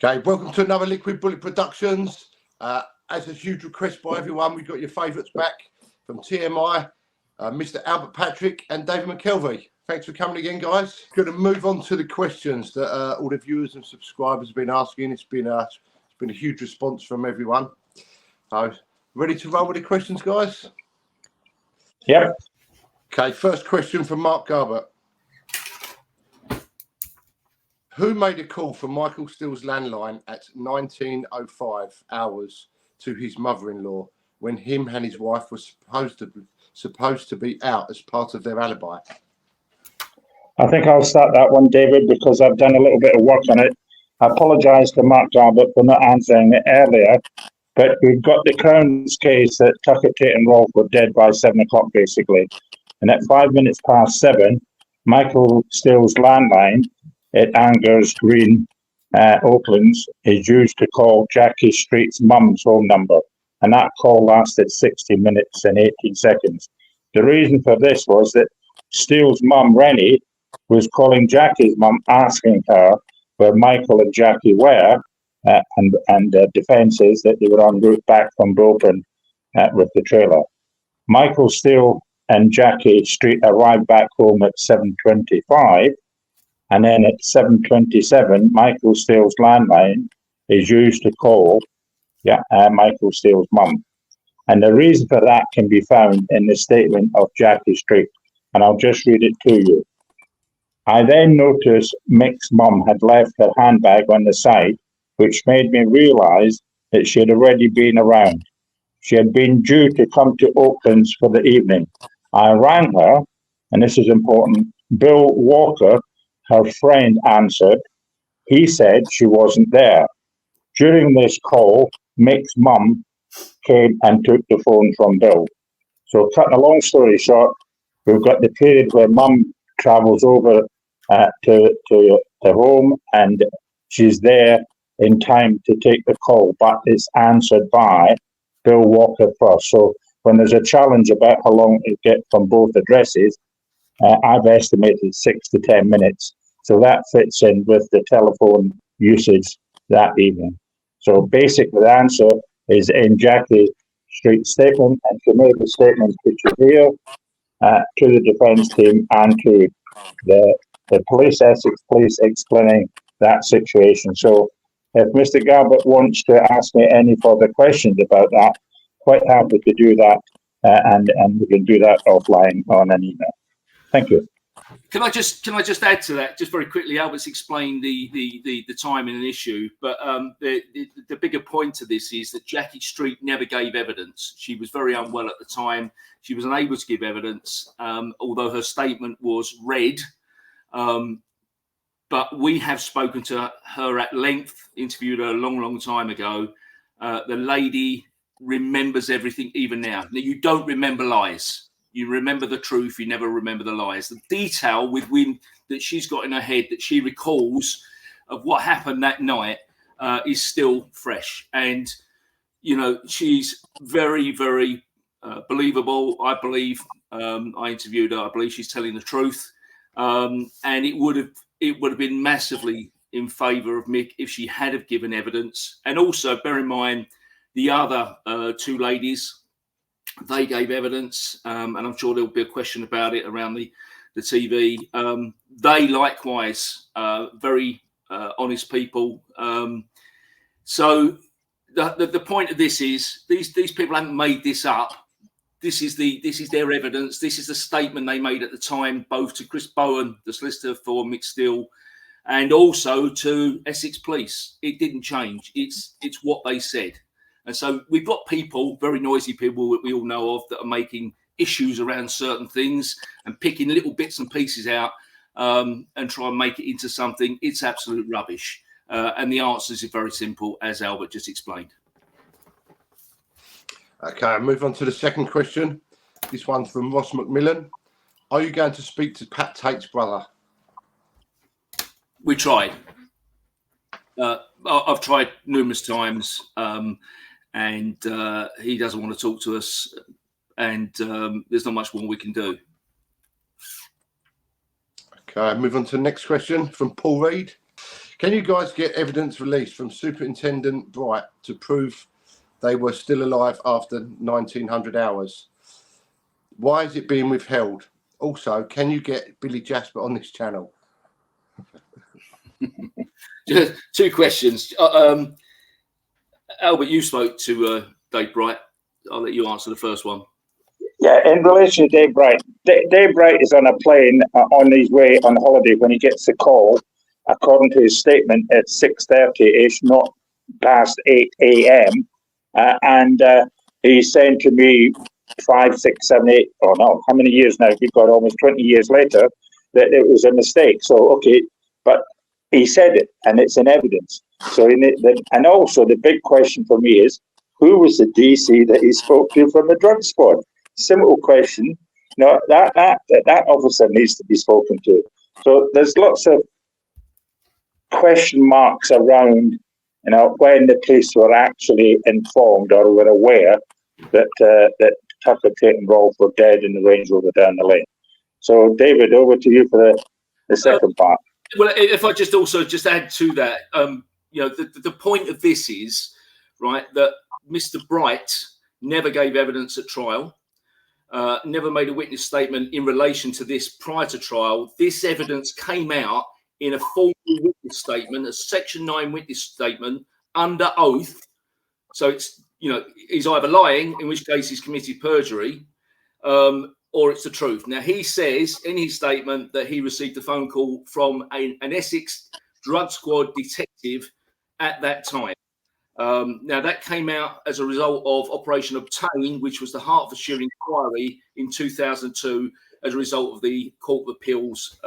Okay, welcome to another Liquid Bullet Productionz. As a huge request by everyone, we've got your favourites back from TMI, Mr. Albert Patrick and David McKelvey. Thanks for coming again, guys. Going to move on to the questions that all the viewers and subscribers have been asking. It's been a huge response from everyone. So, ready to roll with the questions, guys? Yep. Okay, first question from Mark Garbett. Who made a call from Michael Steele's landline at 19:05 hours to his mother-in-law when him and his wife were supposed to be out as part of their alibi? I think I'll start that one, David, because I've done a little bit of work on it. I apologise to Mark Garbett for not answering it earlier, but we've got the Crown's case that Tucker, Tate and Rolfe were dead by 7 o'clock, basically. And at 5 minutes past 7, Michael Steele's landline at Angers Green, Oaklands, is used to call Jackie Street's mum's home number. And that call lasted 60 minutes and 18 seconds. The reason for this was that Steele's mum, Rennie, was calling Jackie's mum, asking her where Michael and Jackie were, and defence is that they were en route back from Broken with the trailer. Michael Steele and Jackie Street arrived back home at 7:25, and then at 7:27, Michael Steele's landline is used to call Michael Steele's mum. And the reason for that can be found in the statement of Jackie Street, and I'll just read it to you. I then noticed Mick's mum had left her handbag on the side, which made me realise that she had already been around. She had been due to come to Oaklands for the evening. I rang her, and this is important. Bill Walker, her friend, answered. He said she wasn't there. During this call, Mick's mum came and took the phone from Bill. So cutting a long story short, we've got the period where mum travels over to home, and she's there in time to take the call, but it's answered by Bill Walker first. So when there's a challenge about how long it gets from both addresses, I've estimated 6 to 10 minutes. So that fits in with the telephone usage that evening. So basically the answer is in Jackie Street's statement, and she made the statement which is here to the defence team and to the police, Essex police, explaining that situation. So if Mr. Garbett wants to ask me any further questions about that, quite happy to do that, and we can do that offline on an email. Thank you. Can I just add to that just very quickly? Albert's explained the timing and issue, but the bigger point to this is that Jackie Street never gave evidence. She was very unwell at the time. She was unable to give evidence, although her statement was read. But we have spoken to her at length, interviewed her a long time ago. The lady remembers everything even now. Now, you don't remember lies. You remember the truth. You never remember the lies. The detail that she's got in her head that she recalls of what happened that night is still fresh. And, you know, she's very, very believable. I believe I interviewed her. I believe she's telling the truth. And it would have been massively in favour of Mick if she had have given evidence. And also bear in mind the other two ladies, they gave evidence, and I'm sure there'll be a question about it around the TV. They likewise very honest people. So the point of this is these people haven't made this up. This is their evidence. This is the statement they made at the time, both to Chris Bowen, the solicitor for Mick Steele, and also to Essex Police. It didn't change. It's what they said. And so we've got people, very noisy people that we all know of, that are making issues around certain things and picking little bits and pieces out and try and make it into something. It's absolute rubbish. And the answers are very simple, as Albert just explained. Okay, I'll move on to the second question. This one's from Ross McMillan. Are you going to speak to Pat Tate's brother? We tried. I've tried numerous times. And he doesn't want to talk to us, and there's not much more we can do. Okay, move on to the next question from Paul Reed. Can you guys get evidence released from Superintendent Bright to prove they were still alive after 1900 hours? Why is it being withheld? Also, can you get Billy Jasper on this channel? Just 2 questions. Albert, you spoke to Dave Bright. I'll let you answer the first one. Yeah, in relation to Dave Bright, Dave Bright is on a plane on his way on holiday when he gets the call, according to his statement, at 6:30ish, not past 8 a.m. And he's saying to me 5, 6, 7, 8, or no, how many years now? We've got almost 20 years later that it was a mistake. So, okay, but he said it and it's in evidence. So, and also the big question for me is, who was the DC that he spoke to from the drug squad? Simple question. No, that officer needs to be spoken to. So there's lots of question marks around, when the police were actually informed or were aware that Tucker, Tate and Rolfe were dead in the Range Rover down the lane. So, David, over to you for the second part. Well, if I just add to that, the point of this is, right, that Mr. Bright never gave evidence at trial, never made a witness statement in relation to this prior to trial. This evidence came out in a formal witness statement, a Section 9 witness statement under oath. So it's, he's either lying, in which case he's committed perjury, or it's the truth. Now, he says in his statement that he received a phone call from an Essex drug squad detective at that time. Now, that came out as a result of Operation Obtain, which was the Hertfordshire inquiry in 2002 as a result of the Court of Appeals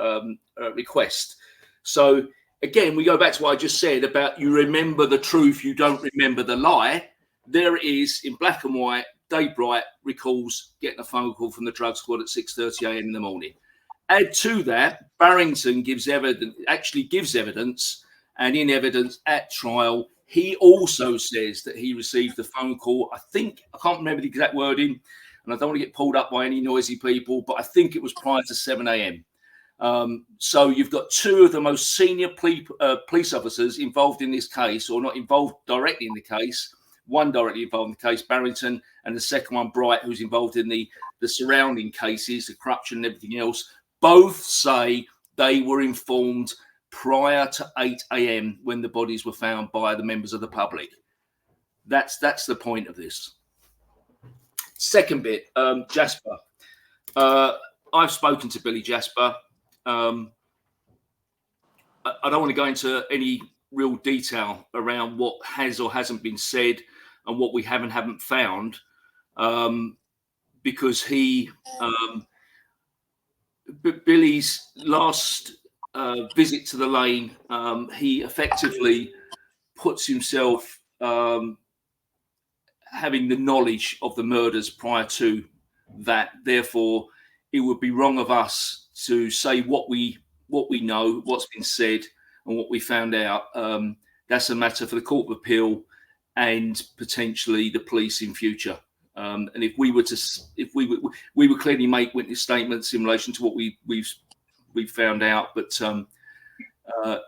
request. So, again, we go back to what I just said about you remember the truth, you don't remember the lie. There it is in black and white. Dave Bright recalls getting a phone call from the drug squad at 6:30 a.m. in the morning. Add to that, Barrington gives evidence, and in evidence at trial, he also says that he received a phone call. I can't remember the exact wording, and I don't want to get pulled up by any noisy people, but I think it was prior to 7 a.m. So you've got 2 of the most senior police officers involved in this case, or not involved directly in the case. One directly involved in the case, Barrington, and the second one, Bright, who's involved in the surrounding cases, the corruption and everything else. Both say they were informed prior to 8 a.m. when the bodies were found by the members of the public. That's the point of this. Second bit, Jasper. I've spoken to Billy Jasper. I don't want to go into any real detail around what has or hasn't been said and what we haven't found, because Billy's last visit to the lane, he effectively puts himself having the knowledge of the murders prior to that. Therefore, it would be wrong of us to say what we know, what's been said, and what we found out. That's a matter for the Court of Appeal and potentially the police in future. And if we would clearly make witness statements in relation to what we've found out, but I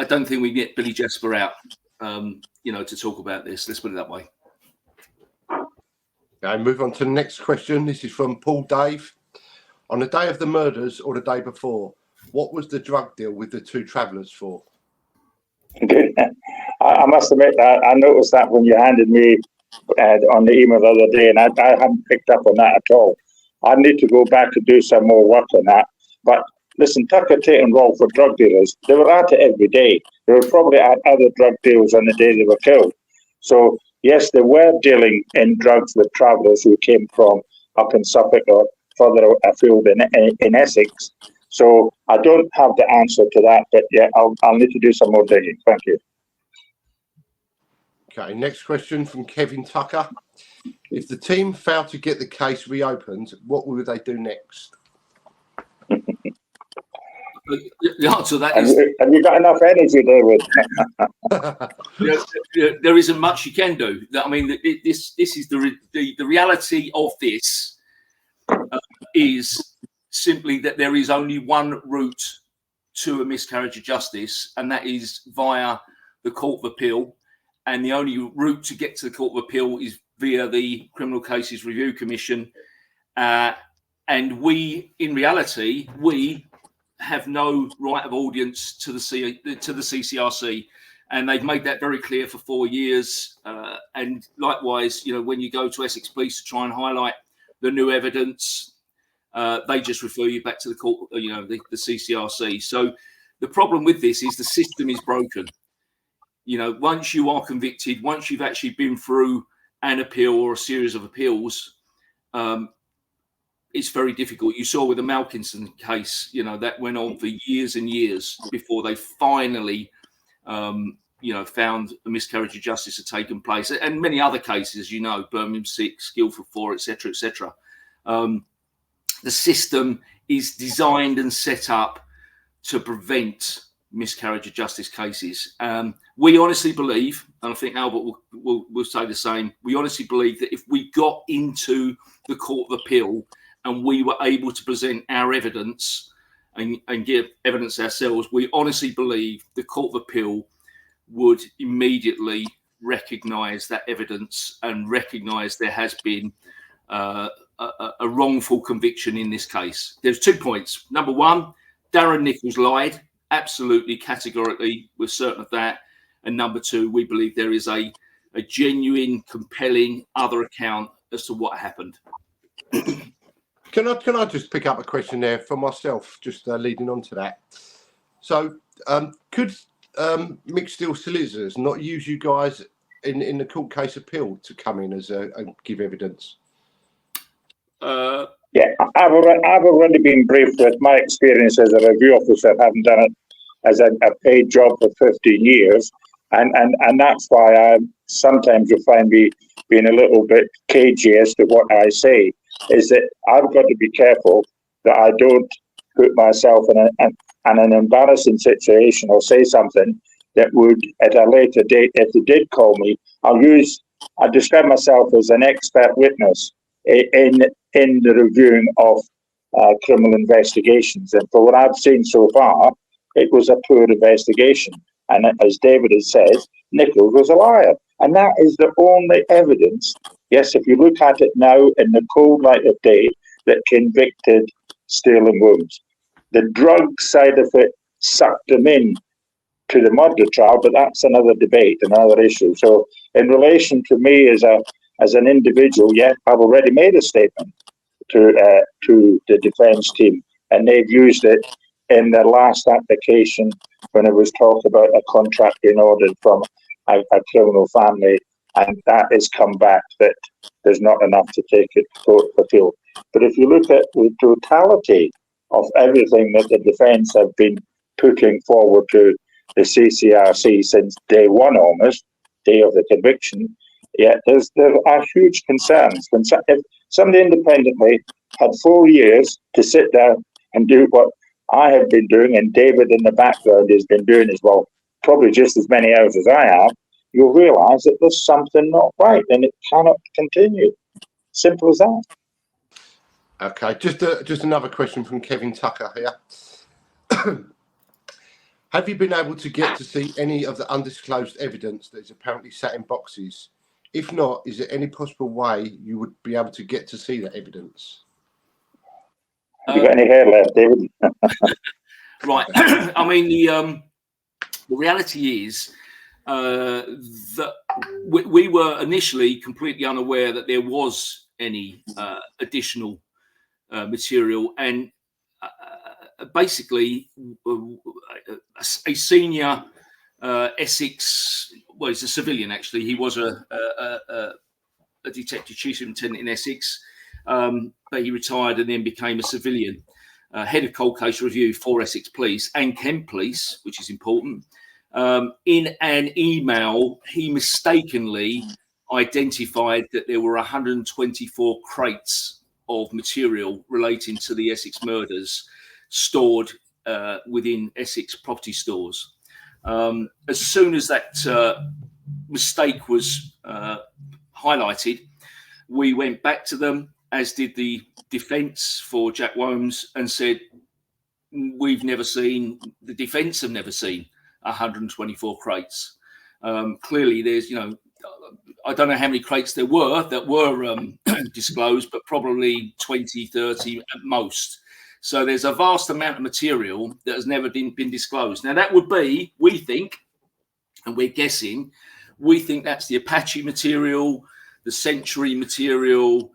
don't think we can get Billy Jasper out, to talk about this. Let's put it that way. Okay, move on to the next question. This is from Paul Dave. On the day of the murders or the day before, what was the drug deal with the 2 travellers for? I must admit, I noticed that when you handed me on the email the other day, and I hadn't picked up on that at all. I need to go back and do some more work on that. But listen, Tucker, Tate and Rolfe were drug dealers. They were at it every day. They were probably at other drug deals on the day they were killed. So, yes, they were dealing in drugs with travellers who came from up in Suffolk or further afield in Essex. So I don't have the answer to that, but yeah, I'll need to do some more digging. Thank you. Okay, next question from Kevin Tucker. If the team failed to get the case reopened, what would they do next? The answer to that is... Have you got enough energy, David? There isn't much you can do. I mean, this is the reality of this is simply that there is only one route to a miscarriage of justice, and that is via the Court of Appeal. And the only route to get to the Court of Appeal is via the Criminal Cases Review Commission. And we, in reality, we have no right of audience to the CCRC. And they've made that very clear for 4 years. And likewise, when you go to Essex Police to try and highlight the new evidence, they just refer you back to the court, the CCRC. So the problem with this is the system is broken. Once you are convicted, once you've actually been through an appeal or a series of appeals, it's very difficult. You saw with the Malkinson case, that went on for years and years before they finally, found a miscarriage of justice had taken place. And many other cases, Birmingham 6, Guildford 4, etc., etc. The system is designed and set up to prevent miscarriage of justice cases. We honestly believe, and I think Albert will say the same, we honestly believe that if we got into the Court of Appeal and we were able to present our evidence and give evidence ourselves, we honestly believe the Court of Appeal would immediately recognise that evidence and recognise there has been a wrongful conviction in this case. There's 2 points. Number one, Darren Nichols lied. Absolutely, categorically, we're certain of that. And number two, we believe there is a genuine, compelling other account as to what happened. Can I just pick up a question there for myself, just leading on to that? So, could Mick Steele solicitors not use you guys in the court case appeal to come in and give evidence? Yeah, I've already been briefed with my experience as a review officer, having done it as a paid job for 15 years, and that's why sometimes you find me being a little bit cagey as to what I say. Is that I've got to be careful that I don't put myself in an embarrassing situation or say something that would, at a later date, if they did call me, I describe myself as an expert witness in the reviewing of criminal investigations. And for what I've seen so far, it was a poor investigation. And as David has said, Nichols was a liar. And that is the only evidence, yes, if you look at it now in the cold light of day, that convicted Steele and Wilms. The drug side of it sucked them in to the murder trial, but that's another debate, another issue. So in relation to me as an individual, yeah, I've already made a statement to the defence team, and they've used it in their last application when it was talked about a contract being ordered from a criminal family, and that has come back that there's not enough to take it to court of appeal. But if you look at the totality of everything that the defence have been putting forward to the CCRC since day one, almost, day of the conviction, yeah, there are huge concerns. If somebody independently had 4 years to sit down and do what I have been doing, and David in the background has been doing as well, probably just as many hours as I have, you'll realise that there's something not right and it cannot continue. Simple as that. Okay, just another question from Kevin Tucker here. Have you been able to get to see any of the undisclosed evidence that is apparently sat in boxes? If not, is there any possible way you would be able to get to see that evidence? Have you got any hair left, David? Right. I mean, the reality is that we were initially completely unaware that there was any additional material, and basically a senior Essex, well, he's a civilian actually. He was a detective chief superintendent in Essex, but he retired and then became a civilian. Head of cold case review for Essex Police and Kent Police, which is important. In an email, he mistakenly identified that there were 124 crates of material relating to the Essex murders stored within Essex property stores. As soon as that mistake was highlighted, we went back to them, as did the defence for Jack Wilms, and said, we've never seen, the defence have never seen 124 crates. Clearly, there's, you know, I don't know how many crates there were that were disclosed, but probably 20, 30 at most. So there's a vast amount of material that has never been disclosed. Now, that would be, we think, and we're guessing, we think that's the Apache material, the Century material,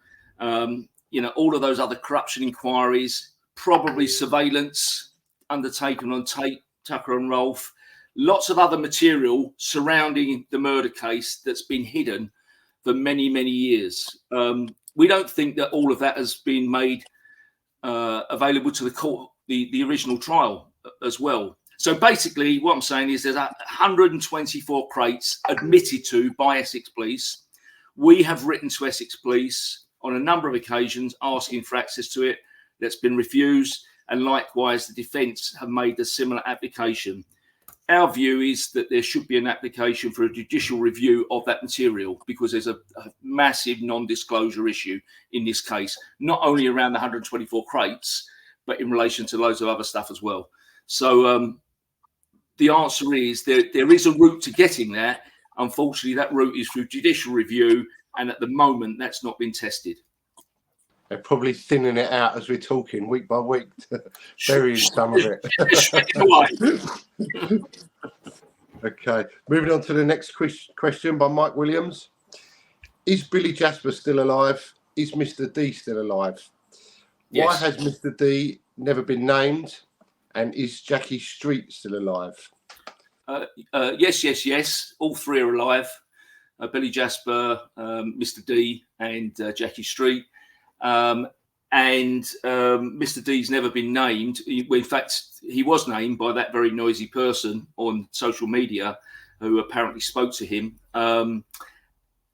you know, all of those other corruption inquiries, probably surveillance undertaken on Tate, Tucker and Rolfe, lots of other material surrounding the murder case that's been hidden for many, many years. We don't think that all of that has been made available to the court, the original trial as well. So basically what I'm saying is there's 124 crates admitted to by Essex Police. We have written to Essex Police on a number of occasions asking for access to it. That's been refused. And likewise, the defence have made a similar application. Our view is that there should be an application for a judicial review of that material because there's a massive non-disclosure issue in this case, not only around the 124 crates, but in relation to loads of other stuff as well. So the answer is there is a route to getting there. Unfortunately, that route is through judicial review, and at the moment, that's not been tested. They're probably thinning it out as we're talking, week by week, burying some of it. Okay, moving on to the next question by Mike Williams. Is Billy Jasper still alive? Is Mr. D still alive? Yes. Why has Mr. D never been named? And is Jackie Street still alive? Yes. All three are alive. Billy Jasper, Mr. D, and Jackie Street. And Mr. D's never been named. In fact, he was named by that very noisy person on social media who apparently spoke to him. The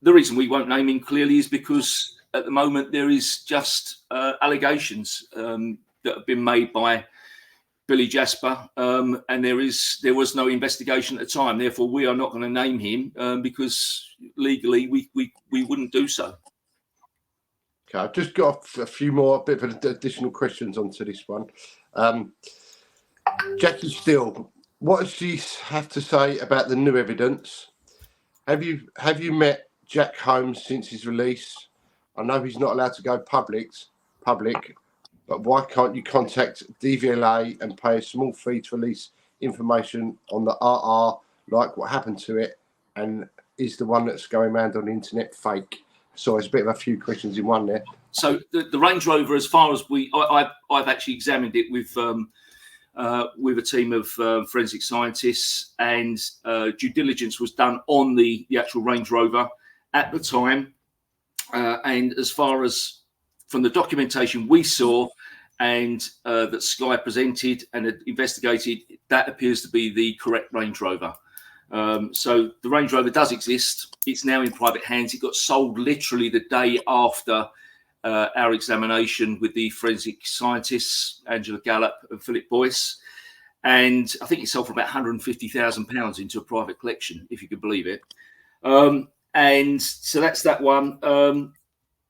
reason we won't name him clearly is because at the moment there is just allegations that have been made by Billy Jasper, and there was no investigation at the time. Therefore, we are not going to name him because legally we wouldn't do so. Okay, I've just got a few more bit of additional questions onto this one. Jackie Steele, what does she have to say about the new evidence? Have you met Jack Holmes since his release? I know he's not allowed to go public, but why can't you contact DVLA and pay a small fee to release information on the RR, like what happened to it, and is the one that's going around on the internet fake? So it's a bit of a few questions in one there. So the Range Rover, as far as I've actually examined it with a team of forensic scientists, and due diligence was done on the actual Range Rover at the time. And as far as from the documentation we saw and that Sky presented and had investigated, that appears to be the correct Range Rover. So the Range Rover does exist. It's now in private hands. It got sold literally the day after our examination with the forensic scientists, Angela Gallup and Philip Boyce. And I think it sold for about £150,000 into a private collection, if you could believe it. And so that's that one.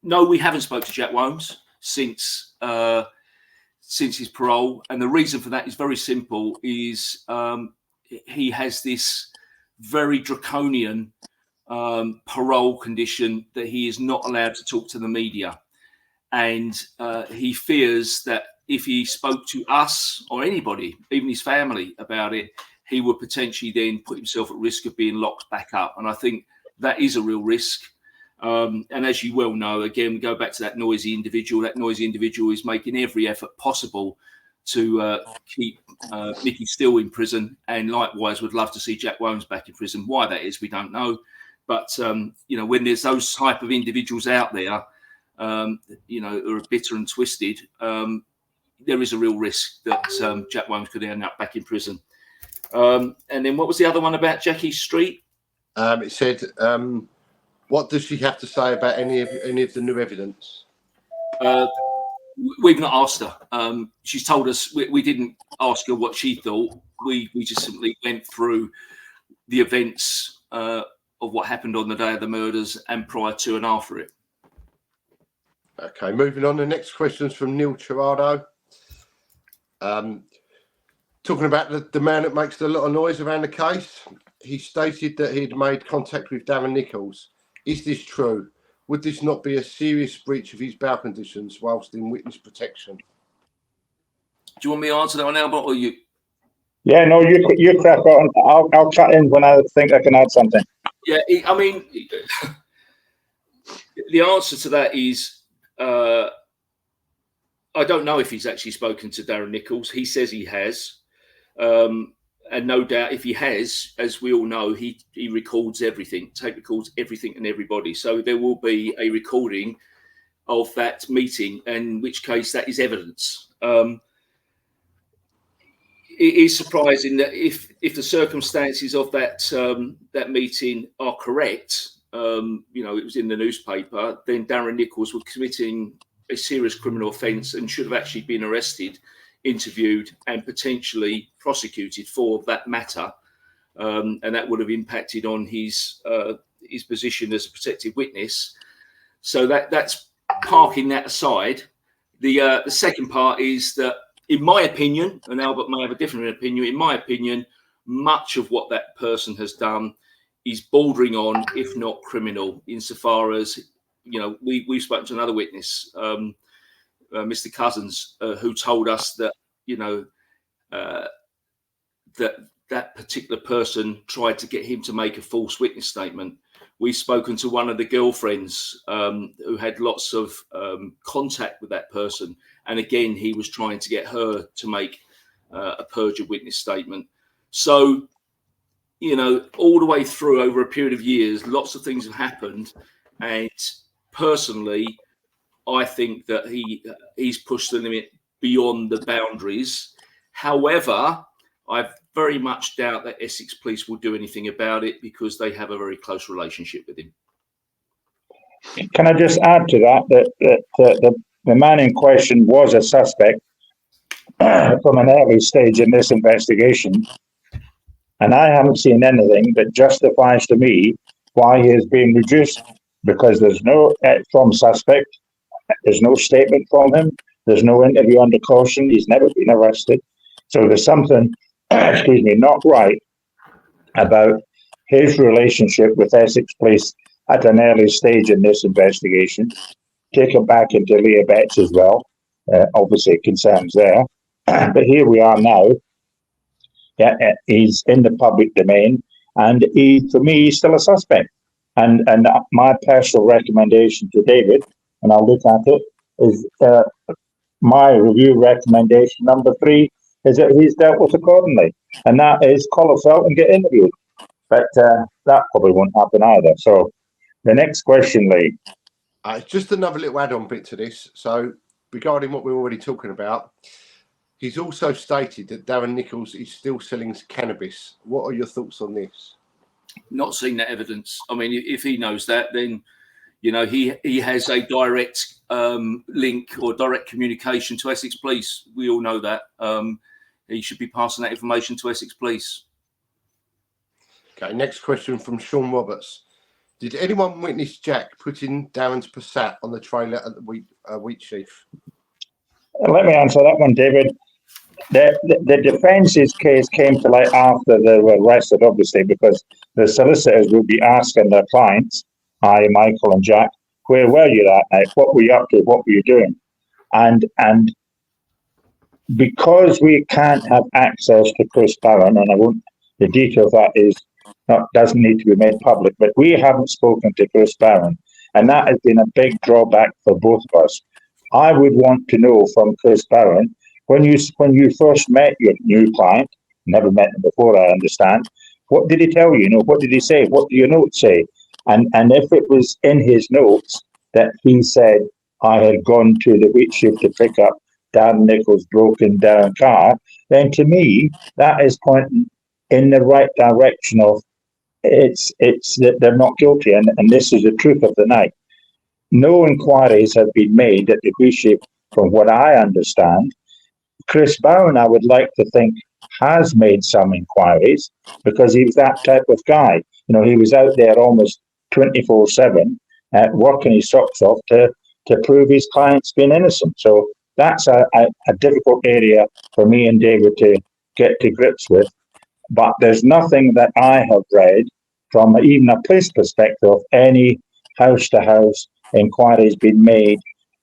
No, we haven't spoken to Jack Holmes since his parole. And the reason for that is very simple, is he has this very draconian parole condition that he is not allowed to talk to the media. And he fears that if he spoke to us or anybody, even his family, about it, he would potentially then put himself at risk of being locked back up. And I think that is a real risk. And as you well know, again, we go back to that noisy individual. That noisy individual is making every effort possible to keep Nicky Steele in prison, and likewise would love to see Jack Holmes back in prison. Why that is, we don't know. But, when there's those type of individuals out there, who are bitter and twisted, there is a real risk that Jack Holmes could end up back in prison. And then what was the other one about Jackie Street? It said, what does she have to say about any of the new evidence? We've not asked her. She's told us we didn't ask her what she thought. We just simply went through the events of what happened on the day of the murders and prior to and after it. Okay, moving on. The next question is from Neil Cherado. Talking about the man that makes a lot of noise around the case, he stated that he'd made contact with Darren Nichols. Is this true? Would this not be a serious breach of his bail conditions whilst in witness protection? Do you want me to answer that one, Albert, or you? Yeah, no, you crack on. I'll cut in when I think I can add something. Yeah, I mean, the answer to that is I don't know if he's actually spoken to Darren Nichols. He says he has. And no doubt if he has, as we all know, he records everything, tape records everything and everybody. So there will be a recording of that meeting, in which case that is evidence. It is surprising that if the circumstances of that meeting are correct, it was in the newspaper, then Darren Nichols was committing a serious criminal offence and should have actually been arrested, interviewed and potentially prosecuted for that matter, and that would have impacted on his position as a protected witness. So that's parking that aside. The second part is that, in my opinion, and Albert may have a different opinion, in my opinion, much of what that person has done is bordering on, if not criminal, insofar as, we've spoken to another witness, Mr. Cousins, who told us that, that particular person tried to get him to make a false witness statement. We've spoken to one of the girlfriends who had lots of contact with that person. And again, he was trying to get her to make a perjured witness statement. So, all the way through over a period of years, lots of things have happened. And personally, I think that he's pushed the limit beyond the boundaries. However, I very much doubt that Essex Police will do anything about it because they have a very close relationship with him. Can I just add to that the man in question was a suspect from an early stage in this investigation, and I haven't seen anything that justifies to me why he has been reduced, because there's no from suspect, there's no statement from him, there's no interview under caution, he's never been arrested. So there's something, not right about his relationship with Essex Police at an early stage in this investigation. Take it back into Leah Betts as well. Obviously, concerns there. But here we are now. He's in the public domain, and for me, he's still a suspect. And my personal recommendation to David, and I'll look at it, is my review recommendation number 3 is that he's dealt with accordingly, and that is call a felt and get interviewed. But that probably won't happen either. So the next question, Lee. Just another little add-on bit to this. So regarding what we're already talking about, he's also stated that Darren Nichols is still selling cannabis. What are your thoughts on this? Not seen that evidence. I mean, if he knows that, then he has a direct link or direct communication to Essex Police. We all know that. He should be passing that information to Essex Police. Okay, next question from Sean Roberts. Did anyone witness Jack putting Darren's Passat on the trailer at the Wheatsheaf? Let me answer that one, David. The defence's case came to light after they were arrested, obviously, because the solicitors would be asking their clients, I, Michael and Jack, where were you that night? What were you up to? What were you doing? And because we can't have access to Chris Barron, and the detail of that doesn't need to be made public, but we haven't spoken to Chris Barron, and that has been a big drawback for both of us. I would want to know from Chris Barron, when you first met your new client, never met him before, I understand, what did he tell you? What did he say? What do your notes say? And if it was in his notes that he said, I had gone to the Wheatsheaf to pick up Darren Nichols' broken down car, then to me, that is pointing in the right direction of it's that they're not guilty, and this is the truth of the night. No inquiries have been made at the Wheatsheaf, from what I understand. Chris Barron, I would like to think, has made some inquiries because he was that type of guy. He was out there almost 24/7, working his socks off to prove his client's been innocent. So that's a difficult area for me and David get to grips with. But there's nothing that I have read from even a police perspective of any house-to-house inquiries being made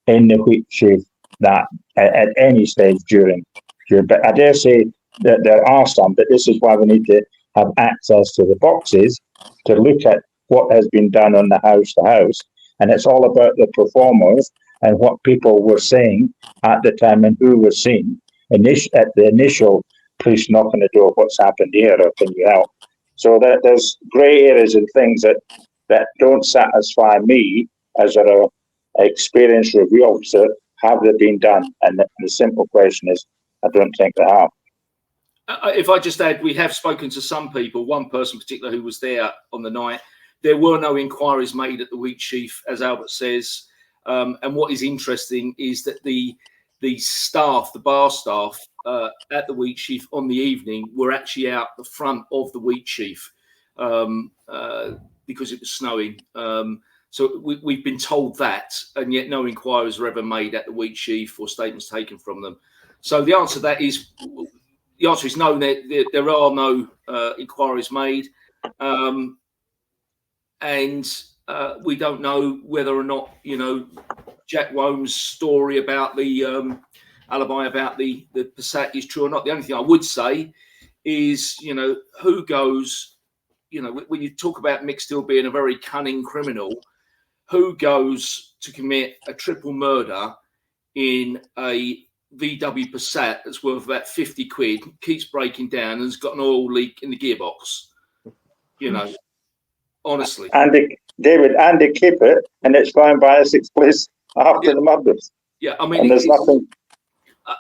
in the Wheatsheaf that at any stage during. But I dare say that there are some, but this is why we need to have access to the boxes to look at what has been done on the house-to-house. And it's all about the performers and what people were saying at the time and who was seen at the initial police knock on the door, what's happened here, or can you help? So there's grey areas and things that don't satisfy me as an experienced review officer. Have they been done? And the simple question is, I don't think they have. If I just add, we have spoken to some people, one person in particular who was there on the night. There were no inquiries made at the Wheatsheaf, as Albert says. And what is interesting is that the staff, the bar staff at the Wheatsheaf on the evening were actually out the front of the Wheatsheaf because it was snowing. So we've been told that, and yet no inquiries were ever made at the Wheatsheaf or statements taken from them. So the answer to that is, the answer is no. There are no inquiries made, and we don't know whether or not Jack Wome's story about the alibi about the Passat is true or not. The only thing I would say is, who goes, when you talk about Mick still being a very cunning criminal, who goes to commit a triple murder in a VW Passat that's worth about 50 quid, keeps breaking down, and has got an oil leak in the gearbox? Honestly. David, and they keep it, and it's found by Essex police after the murders. Yeah, I mean, and there's nothing.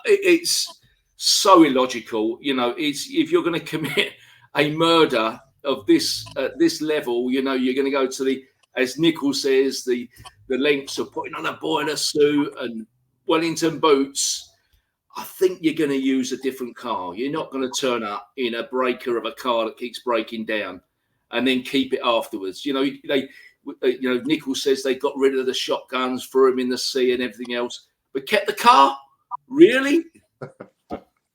It's so illogical. If you're going to commit a murder of this level, you're going to go to the, as Nichols says, the lengths of putting on a boiler suit and Wellington boots. I think you're going to use a different car. You're not going to turn up in a breaker of a car that keeps breaking down and then keep it afterwards. Nichols says they got rid of the shotguns, threw them in the sea and everything else, but kept the car? Really?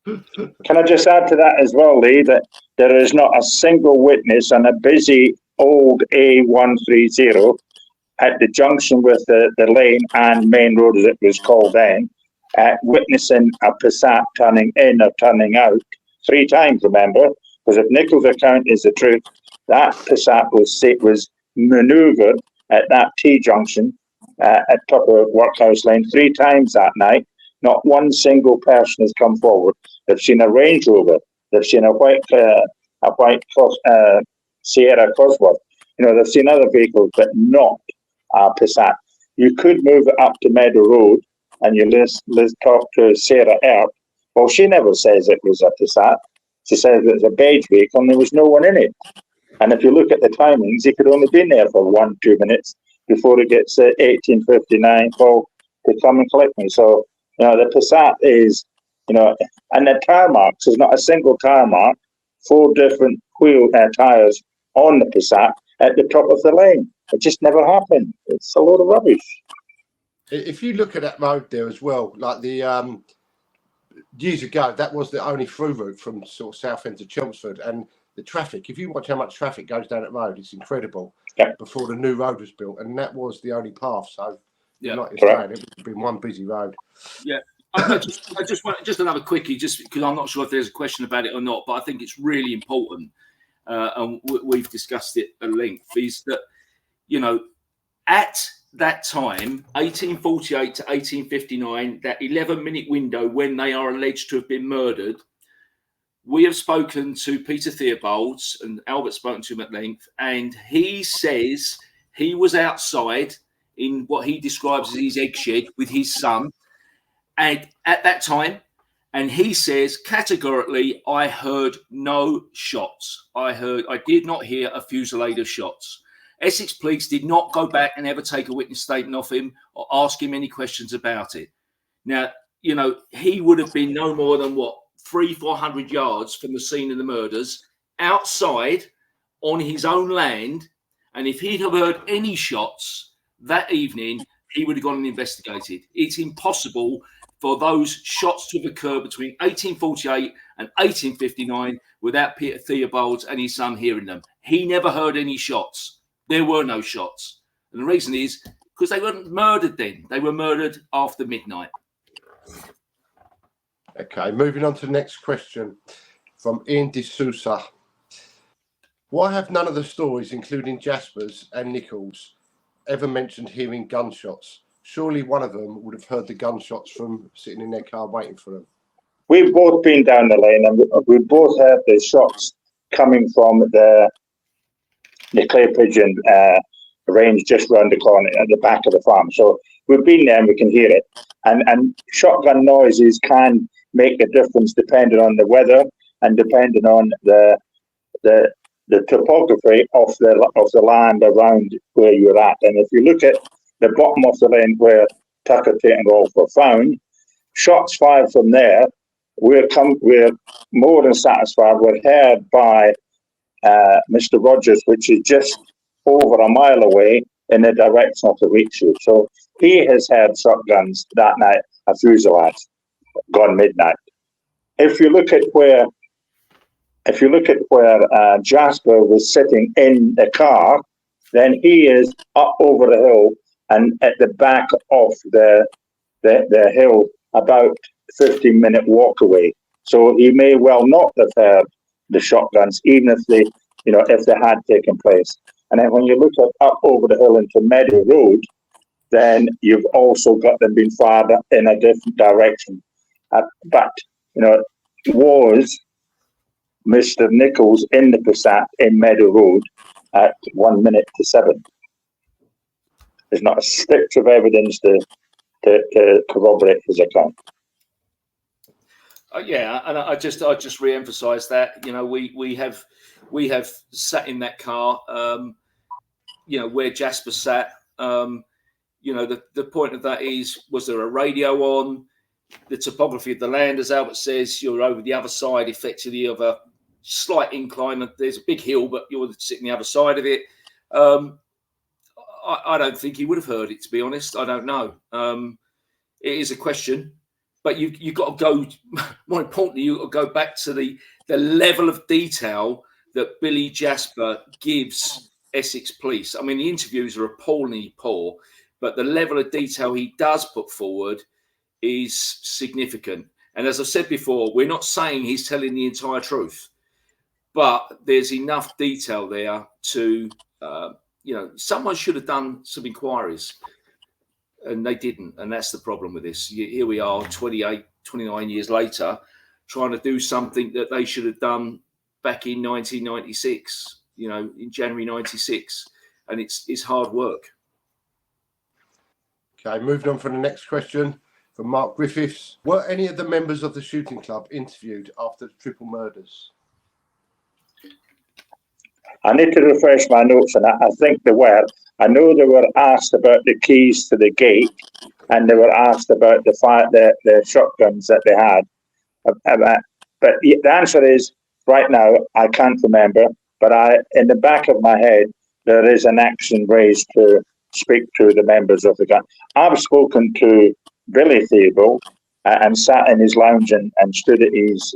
Can I just add to that as well, Lee, that there is not a single witness on a busy old A130 at the junction with the lane and main road, as it was called then, witnessing a Passat turning in or turning out 3 times, remember? Because if Nichols' account is the truth, that Passat was manoeuvred at that T-junction at top of Workhouse Lane 3 times that night. Not one single person has come forward. They've seen a Range Rover. They've seen a white Sierra Cosworth. They've seen other vehicles, but not a Passat. You could move it up to Meadow Road, and you talk to Sarah Earp. Well, she never says it was a Passat. She says it was a beige vehicle, and there was no one in it. And if you look at the timings, he could only been there for 1-2 minutes before it gets 1859 call to come and collect me. So, the Passat is, and the tire marks, there's not a single tire mark, 4 different wheel tires on the Passat at the top of the lane. It just never happened. It's a load of rubbish. If you look at that road there as well, like the years ago, that was the only through route from sort of Southend to Chelmsford, and the traffic, if you watch how much traffic goes down that road, it's incredible. Before the new road was built, and that was the only path. So, like you're saying, it would have been one busy road. Yeah. I just want just another quickie, just because I'm not sure if there's a question about it or not, but I think it's really important, and we've discussed it at length, is that, at that time, 1848 to 1859, that 11-minute window when they are alleged to have been murdered, we have spoken to Peter Theold, and Albert's spoken to him at length, and he says he was outside in what he describes as his egg shed with his son, and at that time, and he says categorically, I heard no shots. I did not hear a fusillade of shots. Essex police did not go back and ever take a witness statement off him or ask him any questions about it. Now, he would have been no more than 300-400 yards from the scene of the murders, outside on his own land. And if he'd have heard any shots that evening, he would have gone and investigated. It's impossible for those shots to have occurred between 1848 and 1859 without Peter Theold and his son hearing them. He never heard any shots. There were no shots. And the reason is because they weren't murdered then. They were murdered after midnight. Okay, moving on to the next question from Ian D'Souza. Why have none of the stories, including Jasper's and Nichols, ever mentioned hearing gunshots? Surely one of them would have heard the gunshots from sitting in their car waiting for them. We've both been down the lane and we both heard the shots coming from the clay pigeon range just round the corner at the back of the farm. So we've been there and we can hear it. And shotgun noises can make a difference depending on the weather and depending on the topography of the land around where you're at. And if you look at the bottom of the lane where Tucker, Tate and Rolfe were found, shots fired from there, we're more than satisfied. We're heard by Mr. Rogers, which is just over a mile away in the direction of the wheat shoot. So he has heard shotguns that night, a fusilage, gone midnight. If you look at where Jasper was sitting in the car, then he is up over the hill and at the back of the hill, about 15-minute walk away. So he may well not have heard the shotguns, even if they had taken place. And then when you look up over the hill into Meadow Road, then you've also got them being fired in a different direction. But was Mr. Nichols in the Passat in Meadow Road at 1 minute to 7? There's not a stitch of evidence to corroborate his account. Yeah, and I just re-emphasise that we have sat in that car, where Jasper sat. The point of that is, was there a radio on? The topography of the land, as Albert says, you're over the other side, effectively, of a slight incline. There's a big hill, but you're sitting the other side of it. I don't think he would have heard it, to be honest. I don't know. It is a question, but you've got to go. More importantly, you've got to go back to the level of detail that Billy Jasper gives Essex Police. I mean, the interviews are appallingly poor, but the level of detail he does put forward is significant. And as I said before, we're not saying he's telling the entire truth, but there's enough detail there to, someone should have done some inquiries, and they didn't. And that's the problem with this. Here we are 28, 29 years later, trying to do something that they should have done back in 1996, in January 96. And it's hard work. Okay, moving on for the next question from Mark Griffiths. Were any of the members of the shooting club interviewed after the triple murders? I need to refresh my notes on that. I think they were. I know they were asked about the keys to the gate, and they were asked about the shotguns that they had. But the answer is, right now, I can't remember. But in the back of my head, there is an action raised to speak to the members of the gang. I've spoken to Billy Theold and sat in his lounge and stood at his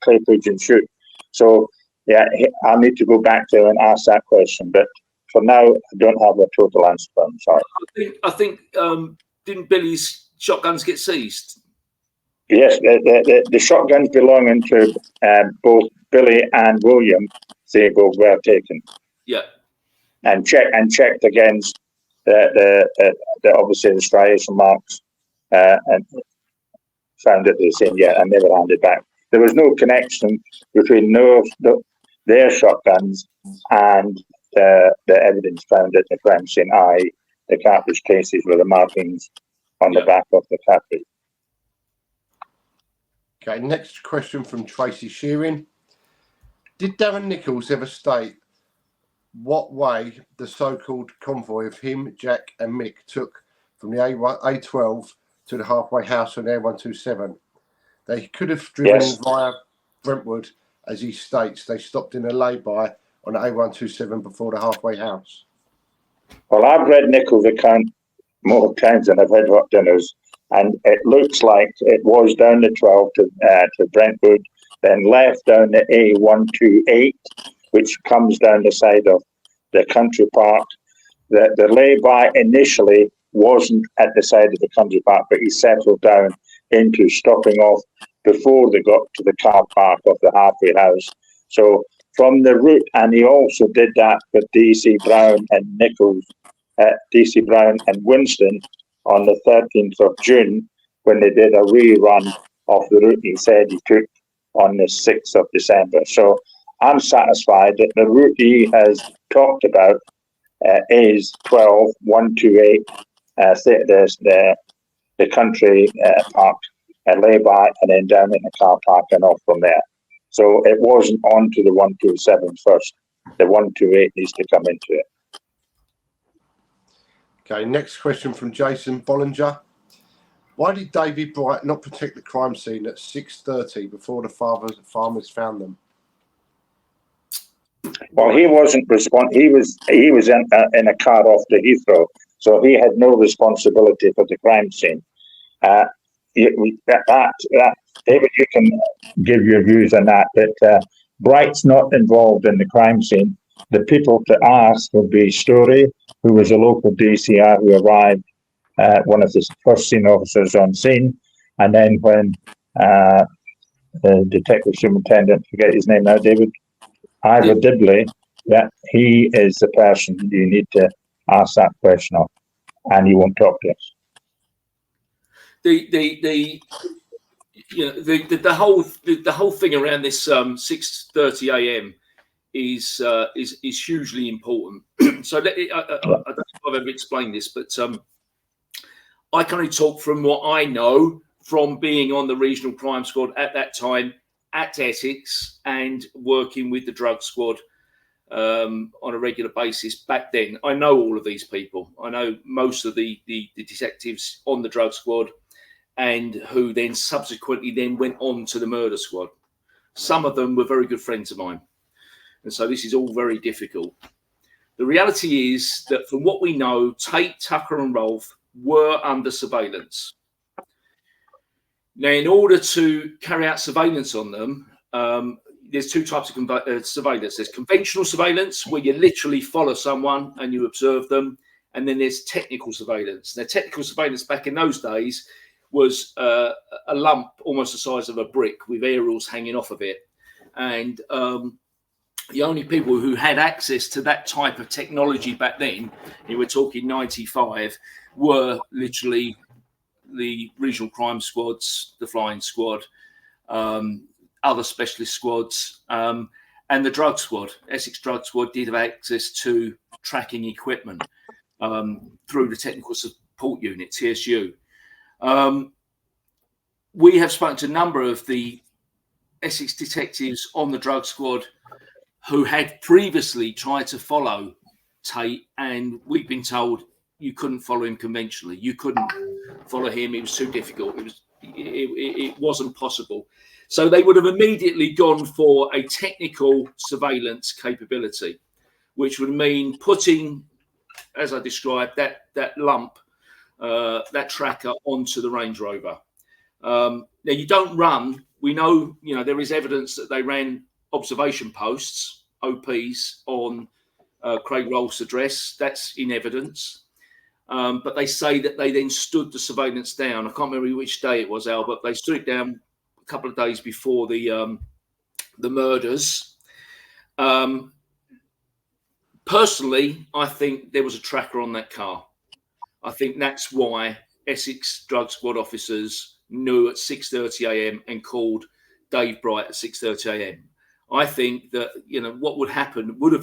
clay pigeon shoot. So, yeah, I'll need to go back to and ask that question. But for now, I don't have a total answer for him. Sorry. I think didn't Billy's shotguns get seized? Yes, the shotguns belonging to both Billy and William Theold were taken. Yeah. And checked against the obviously the striation marks and found that the same. Yeah, and never handed back. There was no connection between their shotguns and the evidence found at the crime scene, i.e. the cartridge cases with the markings on the back of the cartridge. Okay, next question from Tracy Shearing. Did Darren Nichols ever state what way the so-called convoy of him, Jack and Mick took from the A12 to the halfway house on A127? They could have driven via Brentwood, as he states. They stopped in a lay-by on A127 before the halfway house. Well, I've read Nichols' account more times than I've read what dinners. and it looks like it was down the 12 to Brentwood, then left down the A128, which comes down the side of the country park. The lay-by initially wasn't at the side of the country park, but he settled down into stopping off before they got to the car park of the halfway house. So from the route, and he also did that with DC Brown and Nichols, DC Brown and Winston on the 13th of June, when they did a rerun of the route he said he took on the 6th of December. So I'm satisfied that the route he has talked about is 12-128, the country park, lay-by, and then down in the car park and off from there. So it wasn't on to the 127 first. The 128 needs to come into it. Okay, next question from Jason Bollinger. Why did Davy Bright not protect the crime scene at 6:30 before the farmers found them? Well, he wasn't He was in a car off the Heathrow, so he had no responsibility for the crime scene. David, you can give your views on that. But Bright's not involved in the crime scene. The people to ask would be Story, who was a local DCI who arrived, one of the first scene officers on scene, and then when the detective superintendent, forget his name now, David, Ivor Dibley, he is the person you need to ask that question of, and he won't talk to us. The whole thing around this 6:30 a.m. is hugely important. So I don't know if I've ever explained this, but I can only talk from what I know from being on the regional crime squad at that time at Essex and working with the drug squad on a regular basis back then. I know all of these people. I know most of the detectives on the drug squad, and who then subsequently then went on to the murder squad. Some of them were very good friends of mine. And so this is all very difficult. The reality is that from what we know, Tate, Tucker and Rolfe were under surveillance. Now, in order to carry out surveillance on them, there's two types of surveillance. There's conventional surveillance, where you literally follow someone and you observe them. And then there's technical surveillance. Now, technical surveillance back in those days was a lump almost the size of a brick with aerials hanging off of it. And the only people who had access to that type of technology back then, we're talking 95, were literally the regional crime squads, the flying squad, other specialist squads, and the drug squad. Essex Drug Squad did have access to tracking equipment through the Technical Support Unit, TSU. We have spoken to a number of the Essex detectives on the drug squad who had previously tried to follow Tate, and we've been told you couldn't follow him conventionally. You couldn't follow him. It was too difficult. It wasn't possible. So they would have immediately gone for a technical surveillance capability, which would mean putting, as I described, that lump, that tracker onto the Range Rover. Now you don't run. We know, there is evidence that they ran observation posts, OPs, on Craig Rolfe's address. That's in evidence. But they say that they then stood the surveillance down. I can't remember which day it was, Al, but they stood it down a couple of days before the murders. Personally, I think there was a tracker on that car. I think that's why Essex Drug Squad officers knew at 6:30 a.m. and called Dave Bright at 6:30 a.m. I think that, what would have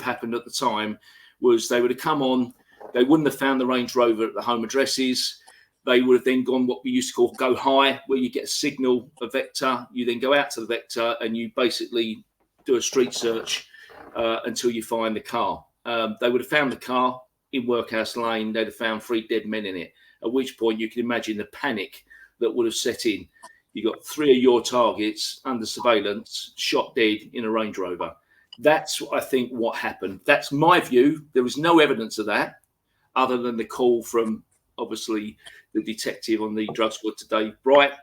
happened at the time was they would have come on, they wouldn't have found the Range Rover at the home addresses. They would have then gone what we used to call go high, where you get a signal, a vector. You then go out to the vector and you basically do a street search until you find the car. They would have found the car in Workhouse Lane. They'd have found 3 dead men in it, at which point you can imagine the panic that would have set in. You got 3 of your targets under surveillance, shot dead in a Range Rover. That's, I think, what happened. That's my view. There was no evidence of that other than the call from obviously the detective on the drug squad today, Bright,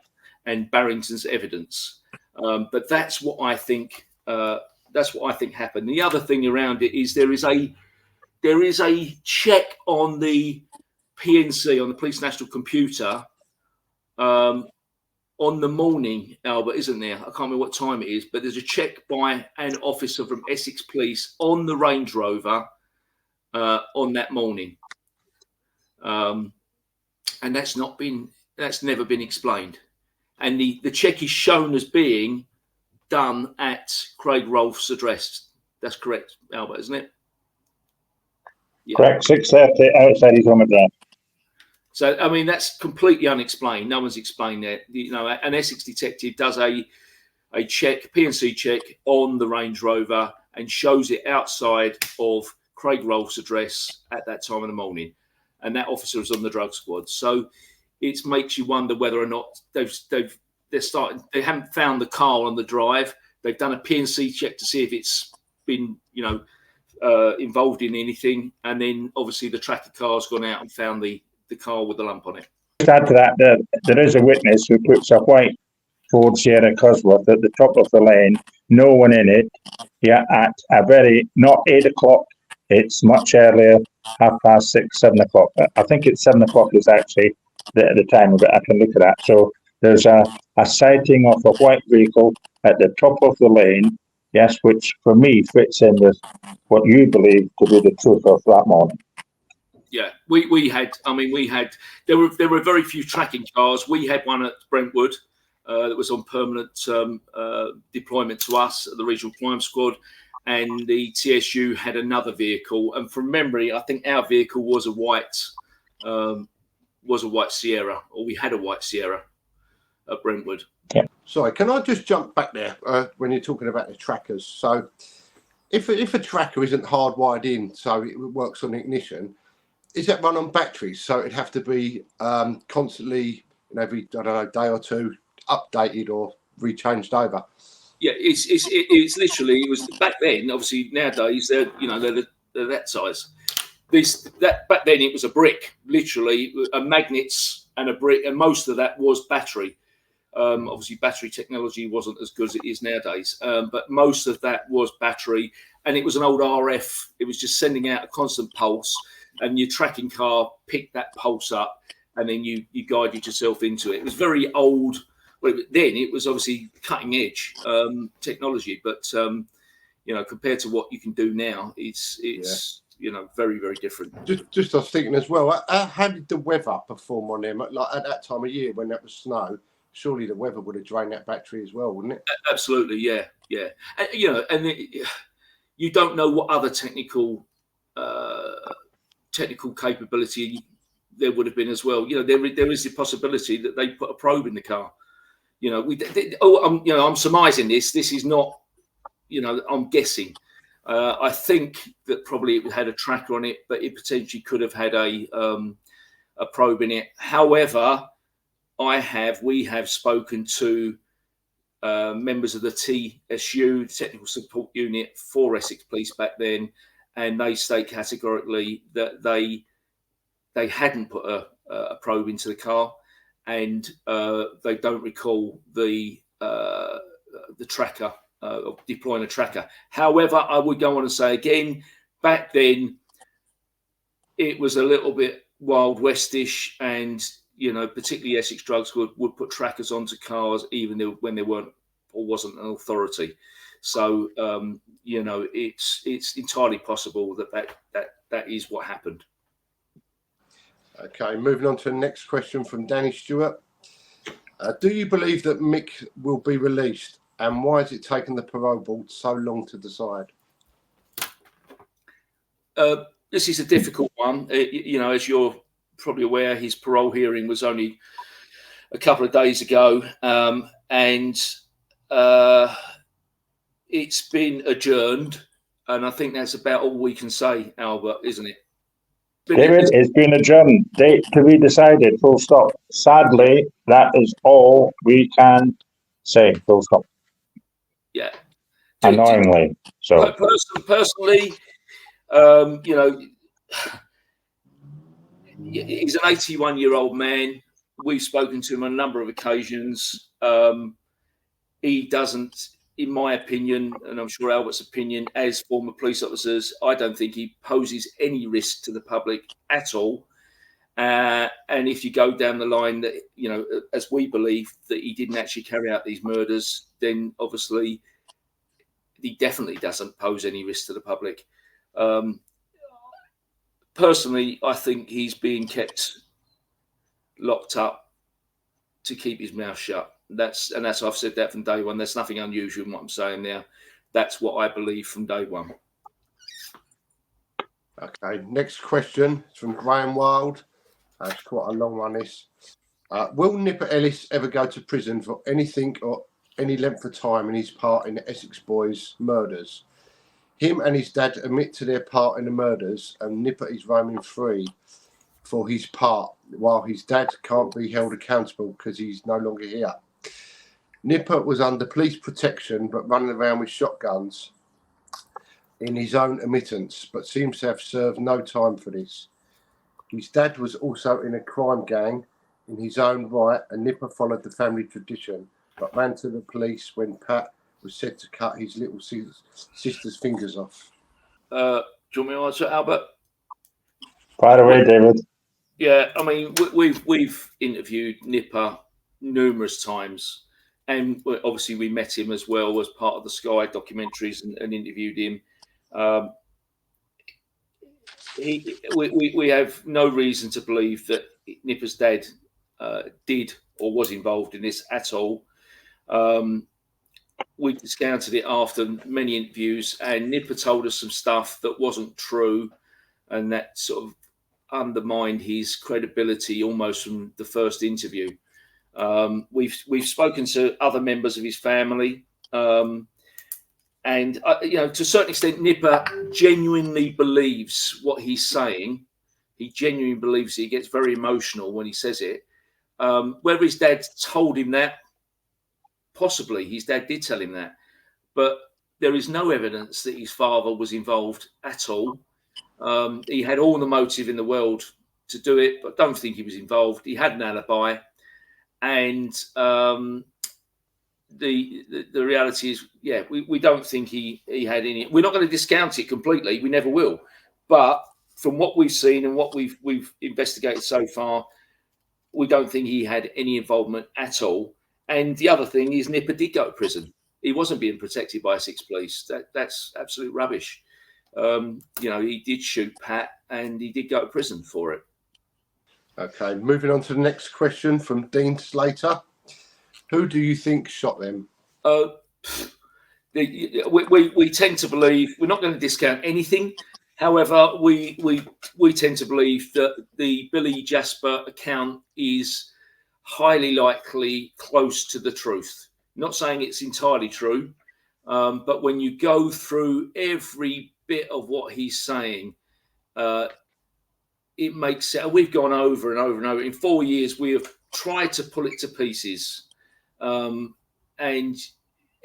and Barrington's evidence. But that's what I think. That's what I think happened. The other thing around it is there is a check on the PNC, on the Police National Computer, on the morning, Albert, isn't there? I can't remember what time it is, but there's a check by an officer from Essex Police on the Range Rover on that morning, and that's never been explained. And the check is shown as being done at Craig Rolfe's address. That's correct, Albert, isn't it? Yeah. Correct, 6:30 outside his home address. So, I mean, that's completely unexplained. No one's explained that. You know, an Essex detective does a check, PNC check on the Range Rover and shows it outside of Craig Rolfe's address at that time in the morning. And that officer is on the drug squad. So it makes you wonder whether or not they haven't found the car on the drive. They've done a PNC check to see if it's been, involved in anything. And then obviously the tracker car's gone out and found the car with the lump on it. To add to that, there is a witness who puts a white Ford Sierra Cosworth at the top of the lane, no one in it, at not 8 o'clock, it's much earlier, 6:30, 7 o'clock. I think it's 7 o'clock is actually the time of it. I can look at that. So there's a sighting of a white vehicle at the top of the lane, yes, which for me fits in with what you believe to be the truth of that morning. Yeah, there were very few tracking cars. We had one at Brentwood that was on permanent deployment to us at the Regional Crime Squad, and the TSU had another vehicle. And from memory, I think our vehicle was a white Sierra, or we had a white Sierra at Brentwood. Yeah. Sorry, can I just jump back there when you're talking about the trackers? So if a tracker isn't hardwired in, so it works on ignition, is that run on batteries? So it'd have to be constantly, every day or two, updated or rechanged over. Yeah, it's literally, it was back then. Obviously nowadays they're that size. Back then it was a brick, literally magnets and a brick, and most of that was battery. Obviously battery technology wasn't as good as it is nowadays, but most of that was battery, and it was an old RF. It was just sending out a constant pulse, and your tracking car picked that pulse up, and then you guided yourself into it. It was very old. Well, then it was obviously cutting edge technology, but compared to what you can do now, it's very, very different. Just I was thinking as well, how did the weather perform on them? Like at that time of year when that was snow, surely the weather would have drained that battery as well, wouldn't it? Absolutely, yeah. And, you don't know what other technical capability there would have been as well. There is the possibility that they put a probe in the car. I'm surmising this. This is not, I'm guessing. I think that probably it had a tracker on it, but it potentially could have had a probe in it. However, we have spoken to members of the TSU, Technical Support Unit for Essex Police back then, and they state categorically that they hadn't put a probe into the car, and they don't recall the tracker, deploying a tracker. However, I would go on and say again, back then it was a little bit Wild Westish, and particularly Essex Drug Squad would put trackers onto cars even when they weren't or wasn't an authority. So it's entirely possible that is what happened. Okay, moving on to the next question from Danny Stewart. Do you believe that Mick will be released, and why has it taken the parole board so long to decide? This is a difficult one. As you're probably aware, his parole hearing was only a couple of days ago, and it's been adjourned, and I think that's about all we can say, Albert, isn't it? David, it's been adjourned. Date to be decided. Full stop. Sadly, that is all we can say. Full stop. Yeah. Annoyingly. So personally, He's an 81-year-old man. We've spoken to him on a number of occasions. He doesn't, in my opinion, and I'm sure Albert's opinion, as former police officers, I don't think he poses any risk to the public at all. And if you go down the line that, you know, as we believe that he didn't actually carry out these murders, then obviously he definitely doesn't pose any risk to the public. Personally, I think he's being kept locked up to keep his mouth shut. That's I've said that from day one. There's nothing unusual in what I'm saying there. That's what I believe from day one. Okay, next question is from Graham Wild. It's quite a long one, this. Will Nipper Ellis ever go to prison for anything or any length of time in his part in the Essex boys' murders? Him and his dad admit to their part in the murders, and Nipper is roaming free for his part, while his dad can't be held accountable because he's no longer here. Nipper was under police protection but running around with shotguns in his own admittance, but seems to have served no time for this. His dad was also in a crime gang in his own right, and Nipper followed the family tradition, but ran to the police when Pat was said to cut his little sister's fingers off. Do you want me to answer, Albert? By the way, David. Yeah, I mean, we've interviewed Nipper numerous times, and obviously we met him as well as part of the Sky documentaries and interviewed him. We have no reason to believe that Nipper's dad did or was involved in this at all. We discounted it after many interviews, and Nipper told us some stuff that wasn't true, and that sort of undermined his credibility almost from the first interview. We've spoken to other members of his family, and you know, to a certain extent, Nipper genuinely believes what he's saying. He genuinely believes it. He gets very emotional when he says it. Whether his dad told him that, possibly his dad did tell him that, but there is no evidence that his father was involved at all. He had all the motive in the world to do it, but don't think he was involved. He had an alibi, and the reality is, yeah, we don't think he had any. We're not going to discount it completely. We never will. But from what we've seen and what we've investigated so far, we don't think he had any involvement at all. And the other thing is, Nipper did go to prison. He wasn't being protected by Essex police. That's absolute rubbish. You know, he did shoot Pat, and he did go to prison for it. Okay, moving on to the next question from Dean Slater. Who do you think shot them? We tend to believe, we're not going to discount anything. However, we tend to believe that the Billy Jasper account is highly likely close to the truth. Not saying it's entirely true, but when you go through every bit of what he's saying, it makes sense. We've gone over and over and over. In 4 years, we have tried to pull it to pieces, and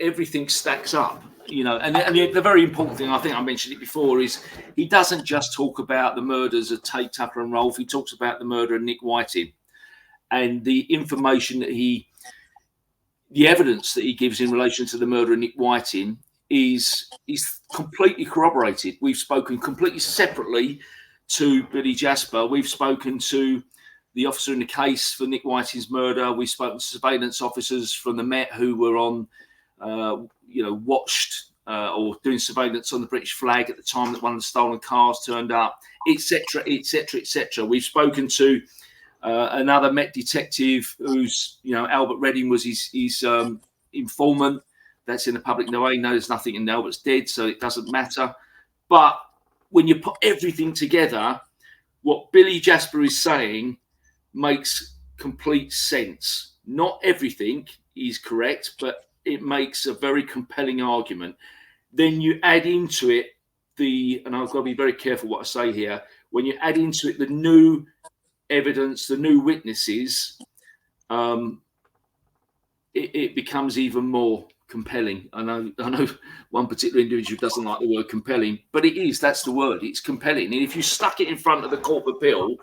everything stacks up, you know. And the very important thing, I think I mentioned it before, is he doesn't just talk about the murders of Tate, Tucker and Rolfe. He talks about the murder of Nick Whiting, and the information that the evidence that he gives in relation to the murder of Nick Whiting is completely corroborated. We've spoken completely separately to Billy Jasper. We've spoken to the officer in the case for Nick Whiting's murder. We've spoken to surveillance officers from the Met who were on, watched or doing surveillance on the British flag at the time that one of the stolen cars turned up, etc., etc., etc. We've spoken to another Met detective who's, Albert Redding was his informant. That's in the public domain. No, there's nothing in Albert's dead, so it doesn't matter. But when you put everything together, what Billy Jasper is saying makes complete sense. Not everything is correct, but it makes a very compelling argument. Then you add into it and I've got to be very careful what I say here, when you add into it the new evidence, the new witnesses, it becomes even more compelling. I know one particular individual doesn't like the word compelling, but it is. That's the word. It's compelling. And if you stuck it in front of the Court of Appeal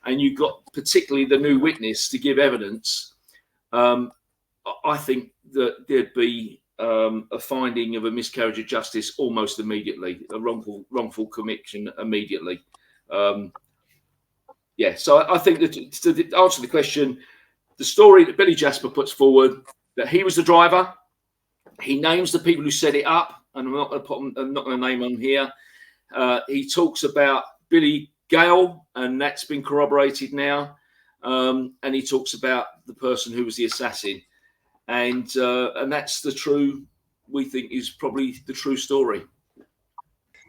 and you've got particularly the new witness to give evidence, I think that there'd be a finding of a miscarriage of justice almost immediately, a wrongful conviction immediately. So I think that to answer the question, the story that Billy Jasper puts forward, that he was the driver, he names the people who set it up, and I'm not going to name them here. He talks about Billy Gale, and that's been corroborated now. And he talks about the person who was the assassin, and that's the true. We think is probably the true story.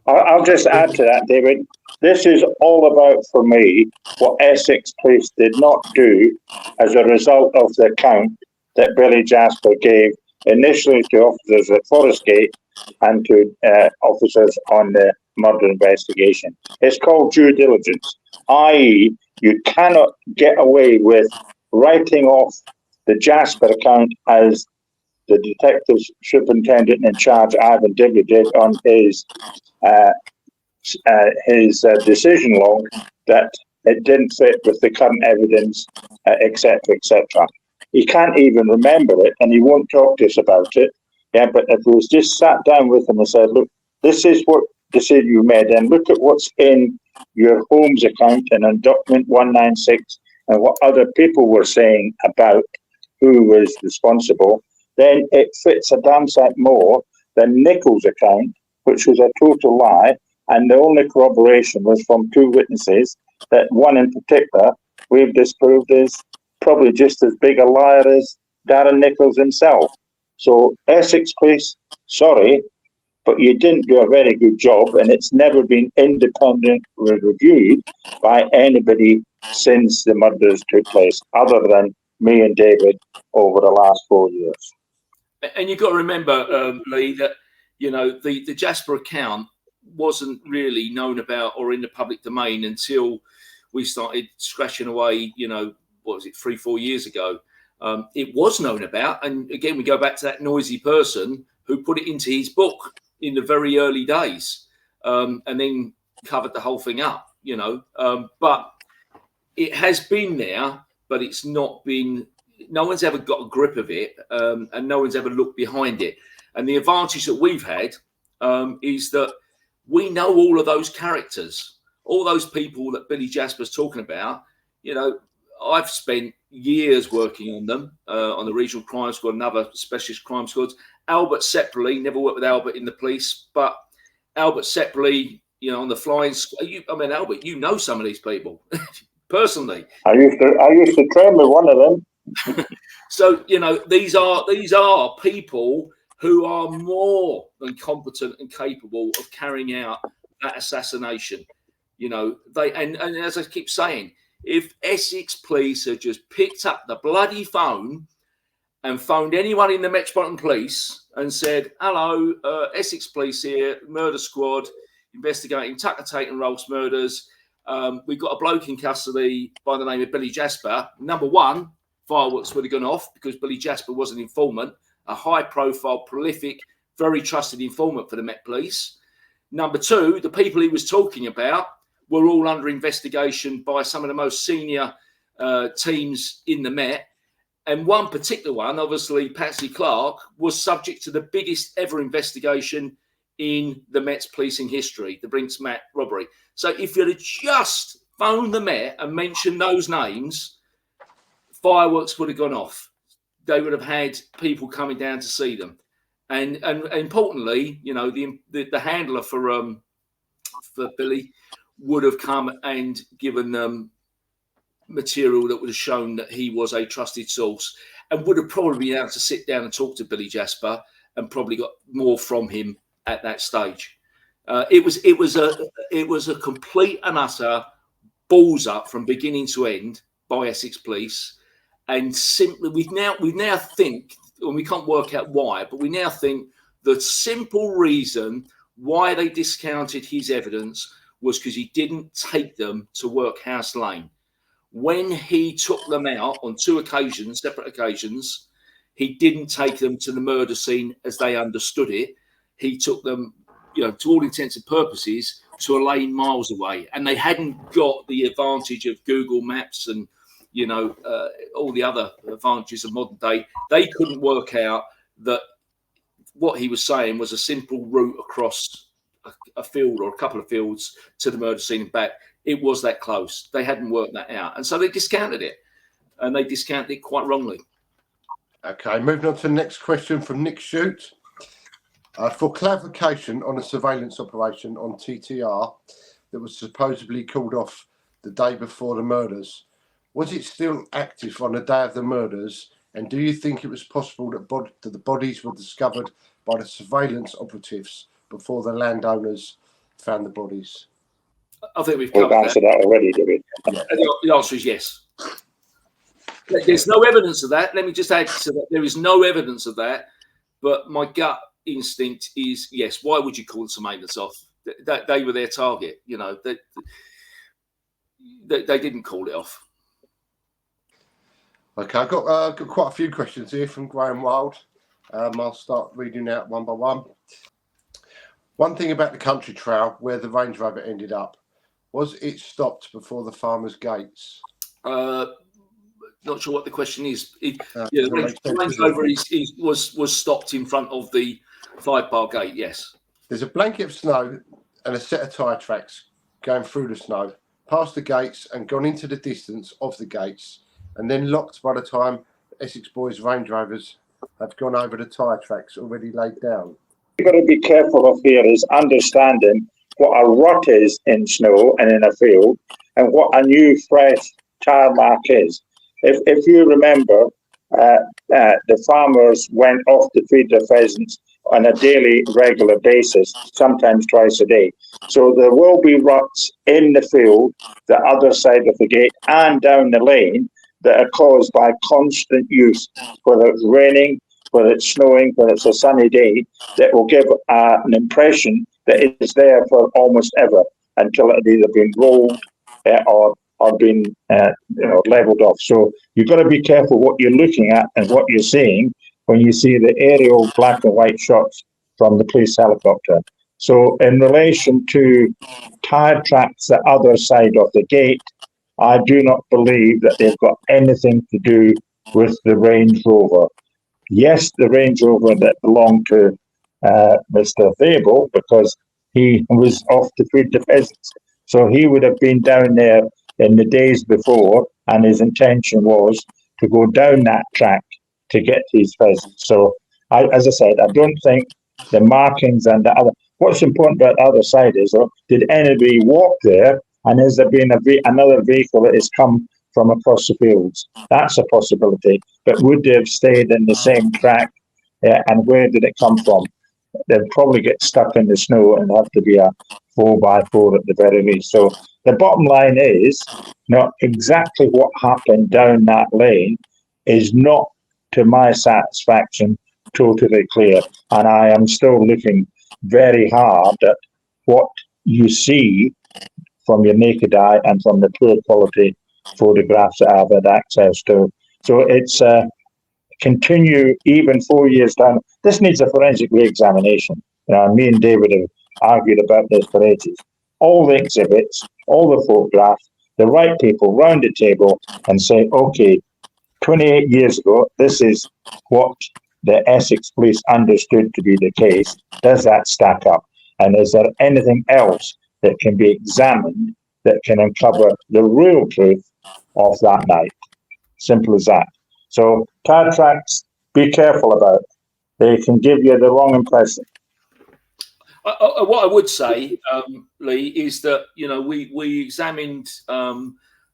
I'll just add to that, David. This is all about, for me, what Essex Police did not do as a result of the account that Billy Jasper gave initially to officers at Forestgate and to officers on the murder investigation. It's called due diligence, i.e. you cannot get away with writing off the Jasper account as the detective superintendent in charge, Ivan Digby, did on his decision log, that it didn't fit with the current evidence, etc., etc. He can't even remember it, and he won't talk to us about it. Yeah, but if we just sat down with him and said, look, this is what decision you made, and look at what's in your Holmes account and on document 196 and what other people were saying about who was responsible, then it fits a damn sight more than Nichols' account, which was a total lie, and the only corroboration was from two witnesses, that one in particular we've disproved is probably just as big a liar as Darren Nichols himself. So Essex Police, sorry, but you didn't do a very good job, and it's never been independently reviewed by anybody since the murders took place, other than me and David over the last 4 years. And you've got to remember, Lee, that the Jasper account wasn't really known about or in the public domain until we started scratching away. 3-4 years ago. It was known about, and again we go back to that noisy person who put it into his book in the very early days, and then covered the whole thing up. But it has been there, but it's not been. No one's ever got a grip of it, and no one's ever looked behind it. And the advantage that we've had is that we know all of those characters, all those people that Billy Jasper's talking about. I've spent years working on them, on the regional crime squad and other specialist crime squads. Albert separately, never worked with Albert in the police, but Albert separately, on the flying squad. Albert, you know some of these people personally. I used to train with one of them. So these are people who are more than competent and capable of carrying out that assassination. And as I keep saying, if Essex Police had just picked up the bloody phone and phoned anyone in the Metropolitan Police and said, hello, Essex Police here, murder squad, investigating Tucker Tate and Rolfs murders. We've got a bloke in custody by the name of Billy Jasper. Number one, fireworks would have gone off because Billy Jasper was an informant, a high-profile, prolific, very trusted informant for the Met Police. Number two, the people he was talking about were all under investigation by some of the most senior teams in the Met. And one particular one, obviously Patsy Clark, was subject to the biggest ever investigation in the Met's policing history, the Brinks Mat robbery. So if you'd have just phoned the Met and mentioned those names, fireworks would have gone off. They would have had people coming down to see them. And importantly, the handler for Billy would have come and given them material that would have shown that he was a trusted source, and would have probably been able to sit down and talk to Billy Jasper and probably got more from him at that stage. It was a complete and utter balls up from beginning to end by Essex Police, and simply we now think, and we can't work out why, but we now think the simple reason why they discounted his evidence was because he didn't take them to Workhouse Lane. When he took them out on two occasions, separate occasions, he didn't take them to the murder scene as they understood it. He took them to all intents and purposes, to a lane miles away, and they hadn't got the advantage of Google Maps and all the other advantages of modern day. They couldn't work out that what he was saying was a simple route across a field or a couple of fields to the murder scene and back. It was that close. They hadn't worked that out, and so they discounted it, and they discounted it quite wrongly. Okay, moving on to the next question from Nick Shute. For clarification on a surveillance operation on TTR that was supposedly called off the day before the murders, was it still active on the day of the murders? And do you think it was possible that the bodies were discovered by the surveillance operatives before the landowners found the bodies? I think we've answered that already, did we? Yeah. The answer is yes. There's no evidence of that. Let me just add to that. There is no evidence of that. But my gut instinct is yes. Why would you call the surveillance off? They were their target. They didn't call it off. Okay, I've got quite a few questions here from Graham Wild. I'll start reading out one by one. One thing about the country trail where the Range Rover ended up, was it stopped before the farmer's gates? Not sure what the question is. The Range Rover was stopped in front of the 5-bar gate, yes. There's a blanket of snow and a set of tyre tracks going through the snow, past the gates and gone into the distance of the gates, and then locked by the time Essex boys' Range Rovers have gone over the tyre tracks already laid down. You've got to be careful of here is understanding what a rut is in snow and in a field, and what a new fresh tyre mark is. If you remember, the farmers went off to feed their pheasants on a daily, regular basis, sometimes twice a day. So there will be ruts in the field, the other side of the gate, and down the lane that are caused by constant use, whether it's raining, whether it's snowing, whether it's a sunny day, that will give an impression that it's there for almost ever until it had either been rolled or been leveled off. So you've got to be careful what you're looking at and what you're seeing when you see the aerial black and white shots from the police helicopter. So in relation to tyre tracks the other side of the gate, I do not believe that they've got anything to do with the Range Rover. Yes, the Range Rover that belonged to Mr. Theold, because he was off to feed the pheasants. So he would have been down there in the days before, and his intention was to go down that track to get his pheasants. So, as I said, I don't think the markings and the other. What's important about the other side is, did anybody walk there, and has there been another vehicle that has come from across the fields? That's a possibility. But would they have stayed in the same track, and where did it come from? They'd probably get stuck in the snow and have to be a 4x4 at the very least. So the bottom line is, not exactly what happened down that lane is not, to my satisfaction, totally clear. And I am still looking very hard at what you see from your naked eye and from the poor quality photographs that I've had access to. So it's continue even 4 years down. This needs a forensic re-examination. Me and David have argued about this for ages. All the exhibits, all the photographs, the right people round the table and say, okay, 28 years ago, this is what the Essex police understood to be the case. Does that stack up? And is there anything else that can be examined that can uncover the real truth of that night? Simple as that. So tyre tracks, be careful about. They can give you the wrong impression. What I would say, Lee, is that we examined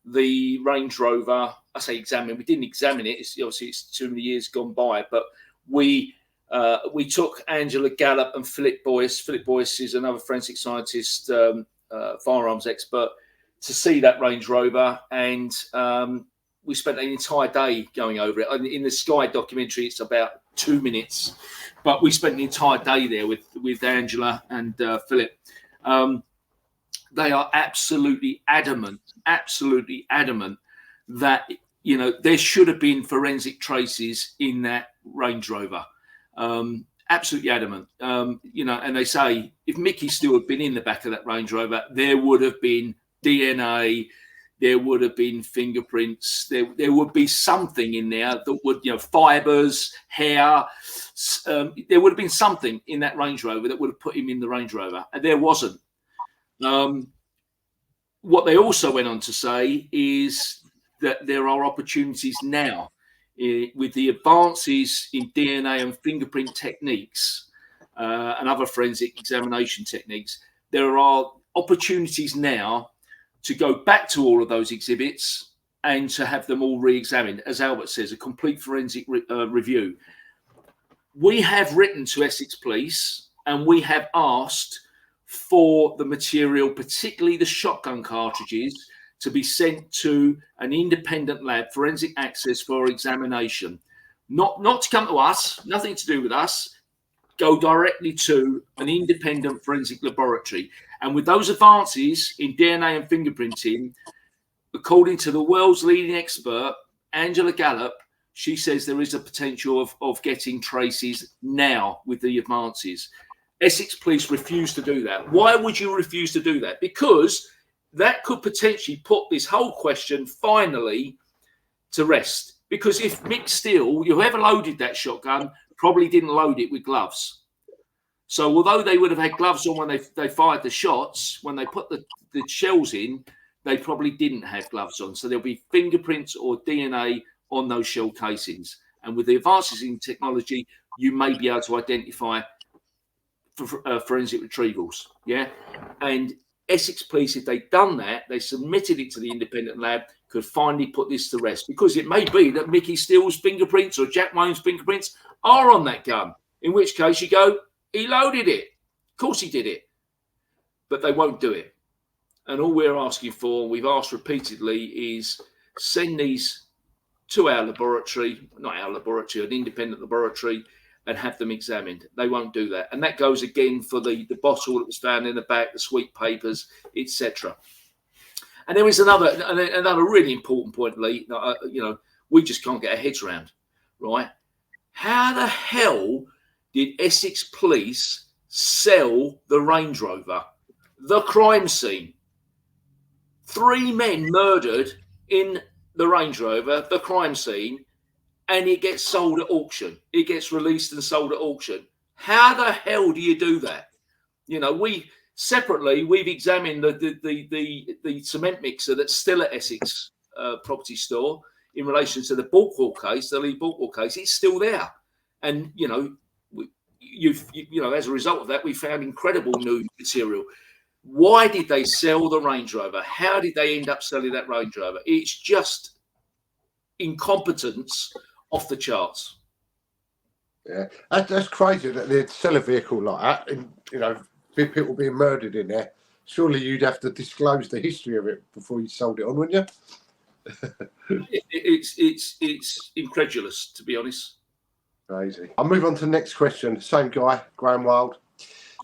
the Range Rover. I say examine. We didn't examine it. It's too many years gone by. But we took Angela Gallup and Philip Boyce. Philip Boyce is another forensic scientist, firearms expert, to see that Range Rover, and we spent an entire day going over it. In the Sky documentary, it's about 2 minutes, but we spent the entire day there with Angela and Philip. They are absolutely adamant that there should have been forensic traces in that Range Rover. Absolutely adamant. And they say if Mickey still had been in the back of that Range Rover, there would have been DNA, there would have been fingerprints, there would be something in there that would, fibers, hair. There would have been something in that Range Rover that would have put him in the Range Rover, and there wasn't. What they also went on to say is that there are opportunities now with the advances in DNA and fingerprint techniques and other forensic examination techniques. There are opportunities now to go back to all of those exhibits and to have them all re-examined. As Albert says, a complete forensic review. We have written to Essex Police and we have asked for the material, particularly the shotgun cartridges, to be sent to an independent lab, forensic access, for examination. Not to come to us, nothing to do with us, go directly to an independent forensic laboratory. And with those advances in DNA and fingerprinting, according to the world's leading expert, Angela Gallup, she says there is a potential of getting traces now with the advances. Essex Police refuse to do that. Why would you refuse to do that? Because that could potentially put this whole question finally to rest. Because if Mick Steele, whoever loaded that shotgun, probably didn't load it with gloves. So although they would have had gloves on when they fired the shots, when they put the shells in, they probably didn't have gloves on. So there'll be fingerprints or DNA on those shell casings. And with the advances in technology, you may be able to identify forensic retrievals. Yeah. And Essex Police, if they'd done that, they submitted it to the independent lab, could finally put this to rest. Because it may be that Mickey Steele's fingerprints or Jack Wayne's fingerprints are on that gun. In which case you go, he loaded it. Of course he did it. But they won't do it. And all we're asking for, we've asked repeatedly, is send these to our laboratory, not our laboratory, an independent laboratory, and have them examined. They won't do that. And that goes again for the bottle that was found in the back, the sweet papers, etc. And there is another really important point, Lee, that, we just can't get our heads around, right? How the hell did Essex Police sell the Range Rover? The crime scene. 3 men murdered in the Range Rover, the crime scene, and it gets sold at auction. It gets released and sold at auction. How the hell do you do that? We've examined the cement mixer that's still at Essex property store in relation to the Balkwell case, the Lee Balkwell case. It's still there, and as a result of that, we found incredible new material. Why did they sell the Range Rover? How did they end up selling that Range Rover? It's just incompetence off the charts. Yeah, that's crazy that they'd sell a vehicle like that, and people being murdered in there. Surely you'd have to disclose the history of it before you sold it on, wouldn't you? It's incredulous, to be honest. Crazy. I'll move on to the next question. Same guy, Graham Wild.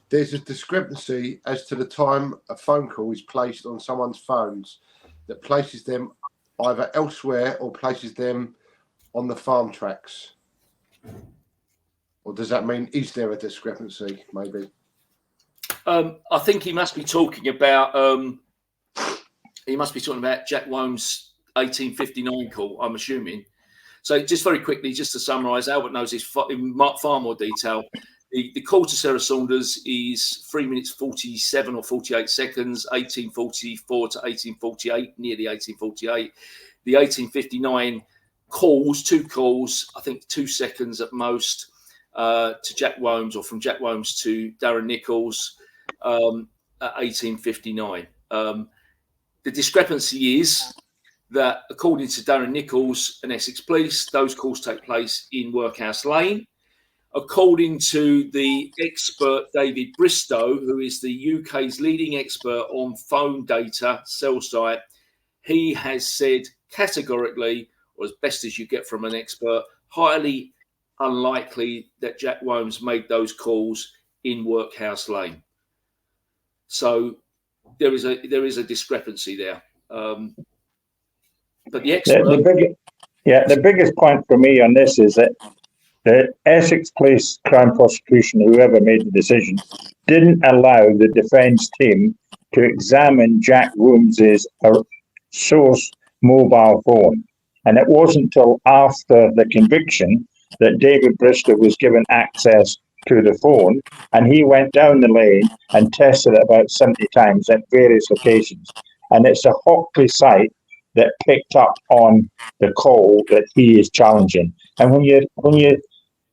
There's a discrepancy as to the time a phone call is placed on someone's phones that places them either elsewhere or places them on the farm tracks. Or does that mean, is there a discrepancy, maybe? I think he must be talking about Jack Wome's 1859 call, I'm assuming. So just very quickly, just to summarise, Albert knows this in far more detail. The call to Sarah Saunders is 3 minutes 47 or 48 seconds, 1844 to 1848, nearly 1848. The 1859 calls, 2 calls, I think 2 seconds at most, to Jack Womes, or from Jack Womes to Darren Nichols at 1859. The discrepancy is that, according to Darren Nichols and Essex Police, those calls take place in Workhouse Lane. According to the expert David Bristow, who is the UK's leading expert on phone data, cell site, he has said categorically, or as best as you get from an expert, highly unlikely that Jack Womes made those calls in Workhouse Lane. So there is a discrepancy there. But the expert... The biggest point for me on this is that the Essex Police Crown Prosecution, whoever made the decision, didn't allow the defence team to examine Jack Woombs's source mobile phone. And it wasn't until after the conviction that David Bristol was given access to the phone, and he went down the lane and tested it about 70 times at various occasions. And it's a Hockley site that picked up on the call that he is challenging. And when you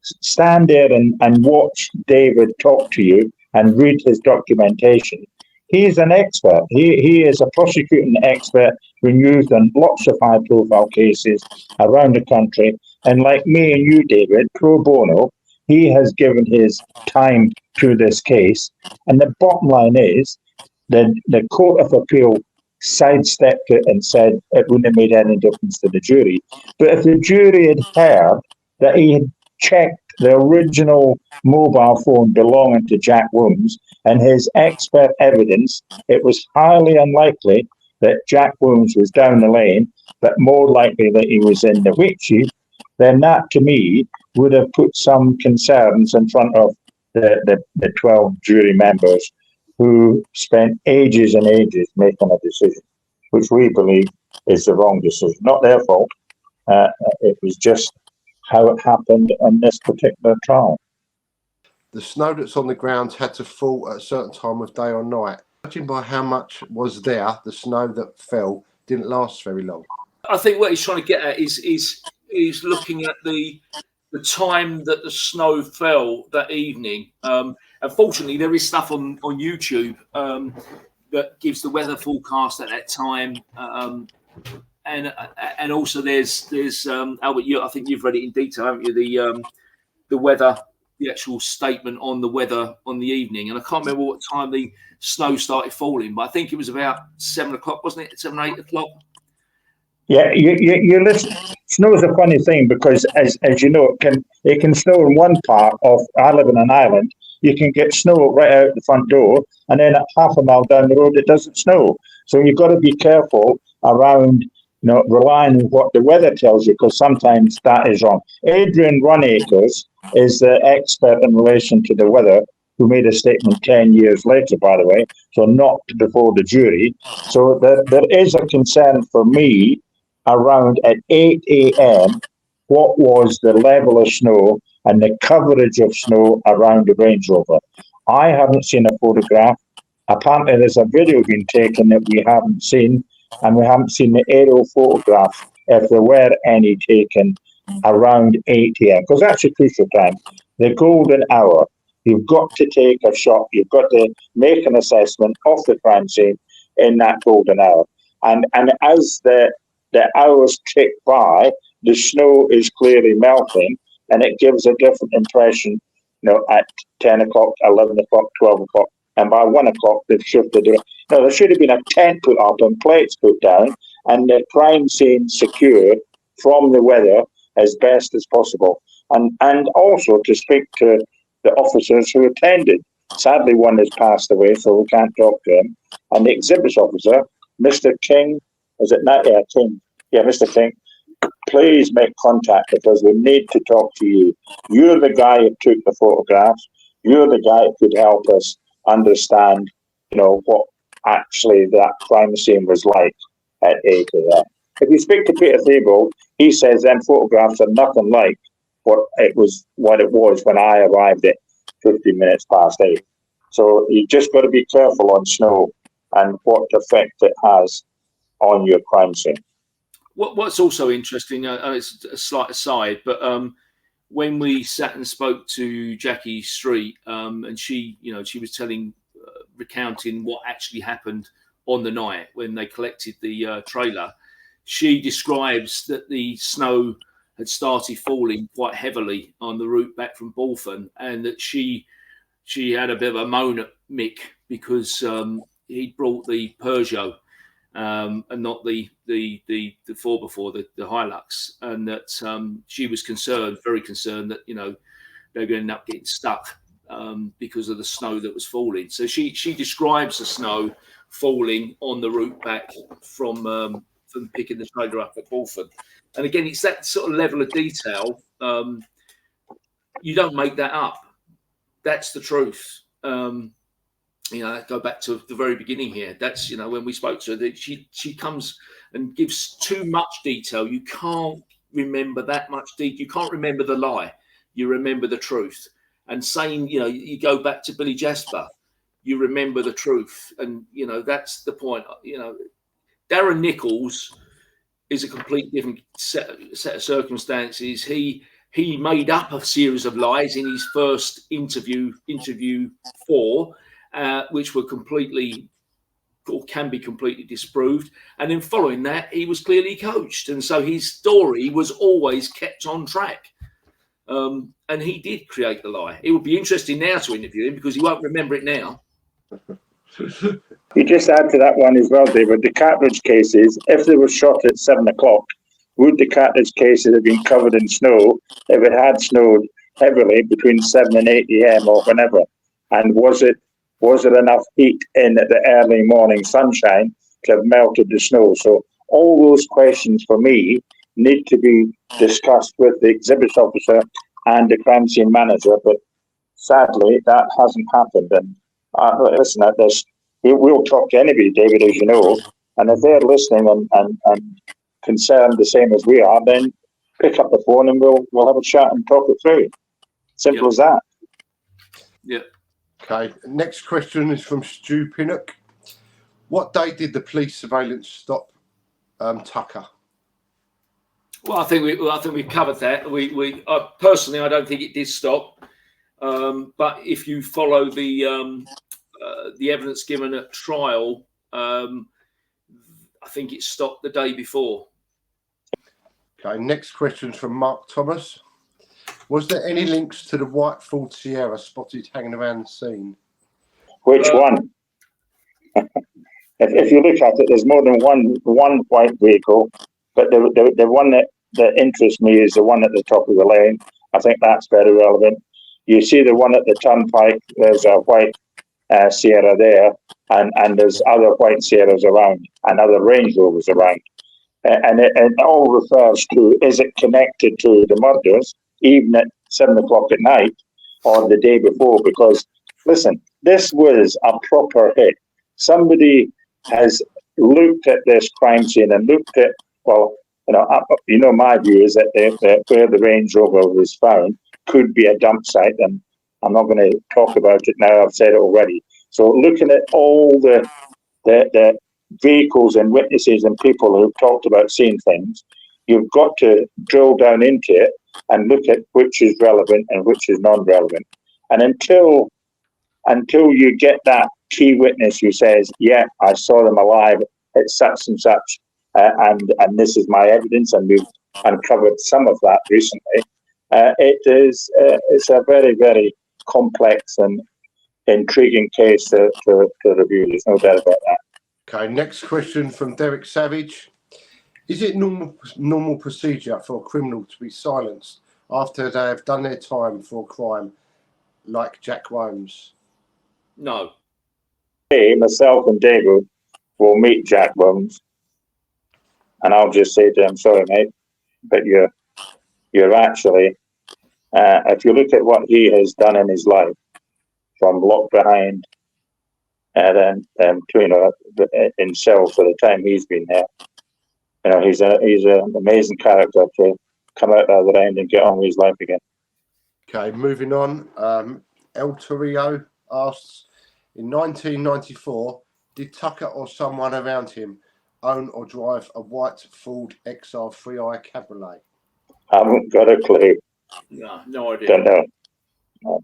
stand there and watch David talk to you and read his documentation, he's an expert. He is a prosecuting expert been used on lots of high-profile cases around the country. And like me and you, David, pro bono, he has given his time to this case. And the bottom line is that the Court of Appeal sidestepped it and said it wouldn't have made any difference to the jury. But if the jury had heard that he had checked the original mobile phone belonging to Jack Woombs and his expert evidence, it was highly unlikely that Jack Woombs was down the lane, but more likely that he was in the Witchy, then that to me would have put some concerns in front of the 12 jury members who spent ages and ages making a decision, which we believe is the wrong decision. Not their fault. It was just how it happened on this particular trial. The snow that's on the ground had to fall at a certain time of day or night. Judging by how much was there, the snow that fell didn't last very long. I think what he's trying to get at is looking at the time that the snow fell that evening. Unfortunately, there is stuff on YouTube that gives the weather forecast at that time, and also there's Albert. I think you've read it in detail, haven't you? The weather, the actual statement on the weather on the evening, and I can't remember what time the snow started falling, but I think it was about 7 o'clock, wasn't it? 7 or 8 o'clock. Yeah, you listen. Snow is a funny thing because, as you know, it can snow in one part of. I live in an island. You can get snow right out the front door, and then at half a mile down the road, it doesn't snow. So you've got to be careful around, relying on what the weather tells you, because sometimes that is wrong. Adrian Runacres is the expert in relation to the weather, who made a statement 10 years later, by the way, so not before the jury. So there is a concern for me around at 8 a.m. what was the level of snow and the coverage of snow around the Range Rover. I haven't seen a photograph. Apparently there's a video being taken that we haven't seen, and we haven't seen the aerial photograph, if there were any taken around 8 a.m. because that's a crucial time, the golden hour. You've got to take a shot. You've got to make an assessment of the crime scene in that golden hour. And as the hours tick by, the snow is clearly melting, and it gives a different impression, at 10 o'clock, 11 o'clock, 12 o'clock, and by 1 o'clock, they've shifted it. Now, there should have been a tent put up and plates put down, and the crime scene secured from the weather as best as possible. And also to speak to the officers who attended. Sadly, one has passed away, so we can't talk to him. And the exhibits officer, Mr. King, is it not? Yeah, King. Yeah, Mr. King, please make contact because we need to talk to you. You're the guy who took the photographs. You're the guy who could help us understand, what actually that crime scene was like at 8 a.m. If you speak to Peter Theold, he says them photographs are nothing like what it was when I arrived at 15 minutes past 8. So you just got to be careful on snow and what effect it has on your crime scene. What's also interesting, it's a slight aside, but when we sat and spoke to Jackie Street, and she was recounting what actually happened on the night when they collected the trailer, she describes that the snow had started falling quite heavily on the route back from Balford, and that she had a bit of a moan at Mick because he'd brought the Peugeot and not the 4x4, the Hilux, and that she was very concerned that they're going to end up getting stuck because of the snow that was falling. So she describes the snow falling on the route back from picking the trailer up at Balford. And again, it's that sort of level of detail. You don't make that up. That's the truth. go back to the very beginning here. That's, when we spoke to her, that she comes and gives too much detail. You can't remember that much detail. You can't remember the lie. You remember the truth. And saying, you go back to Billy Jasper, you remember the truth. And, that's the point. Darren Nichols is a completely different set of circumstances. He made up a series of lies in his first interview 4, which were completely, or can be completely, disproved. And then following that, he was clearly coached. And so his story was always kept on track. And he did create the lie. It would be interesting now to interview him because he won't remember it now. You just add to that one as well, David. The cartridge cases, if they were shot at 7 o'clock, would the cartridge cases have been covered in snow if it had snowed heavily between 7 and 8 a.m. or whenever? And was it enough heat in the early morning sunshine to have melted the snow? So all those questions for me need to be discussed with the exhibit officer and the crime scene manager. But sadly, that hasn't happened. And listen, at this, we'll talk to anybody, David, as you know, and if they're listening and concerned the same as we are, then pick up the phone and we'll have a chat and talk it through. Simple as that. Yeah. Okay. Next question is from Stu Pinnock. What day did the police surveillance stop Tucker? Well, I think we've covered that. We personally, I don't think it did stop. But if you follow the evidence given at trial, I think it stopped the day before. Okay, next question is from Mark Thomas. Was there any links to the white Ford Sierra spotted hanging around the scene? Which one? If you look at it, there's more than one white vehicle, but the one that interests me is the one at the top of the lane. I think that's very relevant. You see the one at the turnpike, there's a white Sierra there, and there's other white Sierras around and other Range Rovers around. And it all refers to, is it connected to the murders, even at 7 o'clock at night or the day before? Because, listen, this was a proper hit. Somebody has looked at this crime scene and looked at, well, my view is that where the Range Rover was found could be a dump site, and I'm not going to talk about it now, I've said it already. So looking at all the vehicles and witnesses and people who've talked about seeing things, you've got to drill down into it and look at which is relevant and which is non-relevant. And until you get that key witness who says, yeah, I saw them alive at such and such, and this is my evidence, and we've uncovered some of that recently, it's a very, very complex and intriguing case to review. There's no doubt about that. Okay, next question from Derek Savage. Is it normal procedure for a criminal to be silenced after they have done their time for a crime, like Jack Wilms? No. Hey, myself and David will meet Jack Wilms, and I'll just say to him, sorry, mate, but you're actually, if you look at what he has done in his life, from locked behind and then in cell for the time he's been there, he's an amazing character to come out the other end and get on with his life again. Okay, moving on. El Torrio asks, in 1994, did Tucker or someone around him own or drive a white Ford XR 3i Cabriolet? I haven't got a clue. No idea. Don't know. No.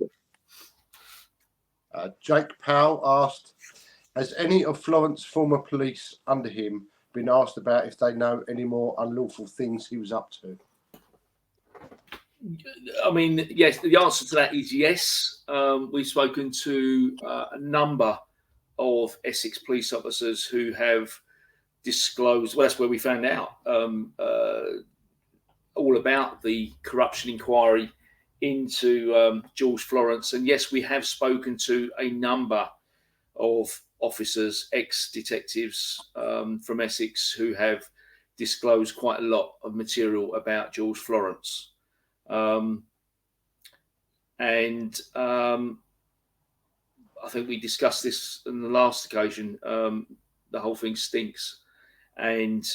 Jake Powell asked, has any of Florence's former police under him been asked about if they know any more unlawful things he was up to? I mean, yes, the answer to that is yes. We've spoken to a number of Essex police officers who have disclosed, well, that's where we found out all about the corruption inquiry into George Florence. And yes, we have spoken to a number of officers, ex-detectives from Essex, who have disclosed quite a lot of material about George Florence. I think we discussed this on the last occasion. The whole thing stinks, and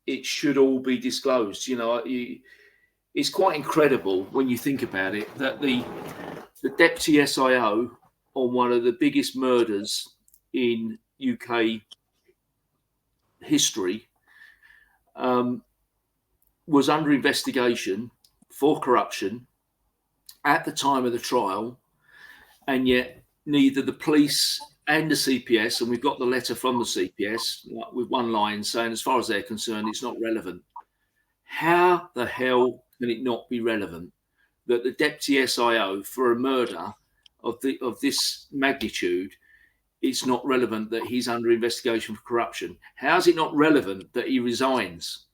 it should all be disclosed. It's quite incredible when you think about it that the deputy SIO on one of the biggest murders in UK history was under investigation for corruption at the time of the trial, and yet neither the police and the CPS, and we've got the letter from the CPS with one line saying, as far as they're concerned, it's not relevant. How the hell can it not be relevant that the deputy SIO for a murder of this magnitude, it's not relevant that he's under investigation for corruption? How is it not relevant that he resigns?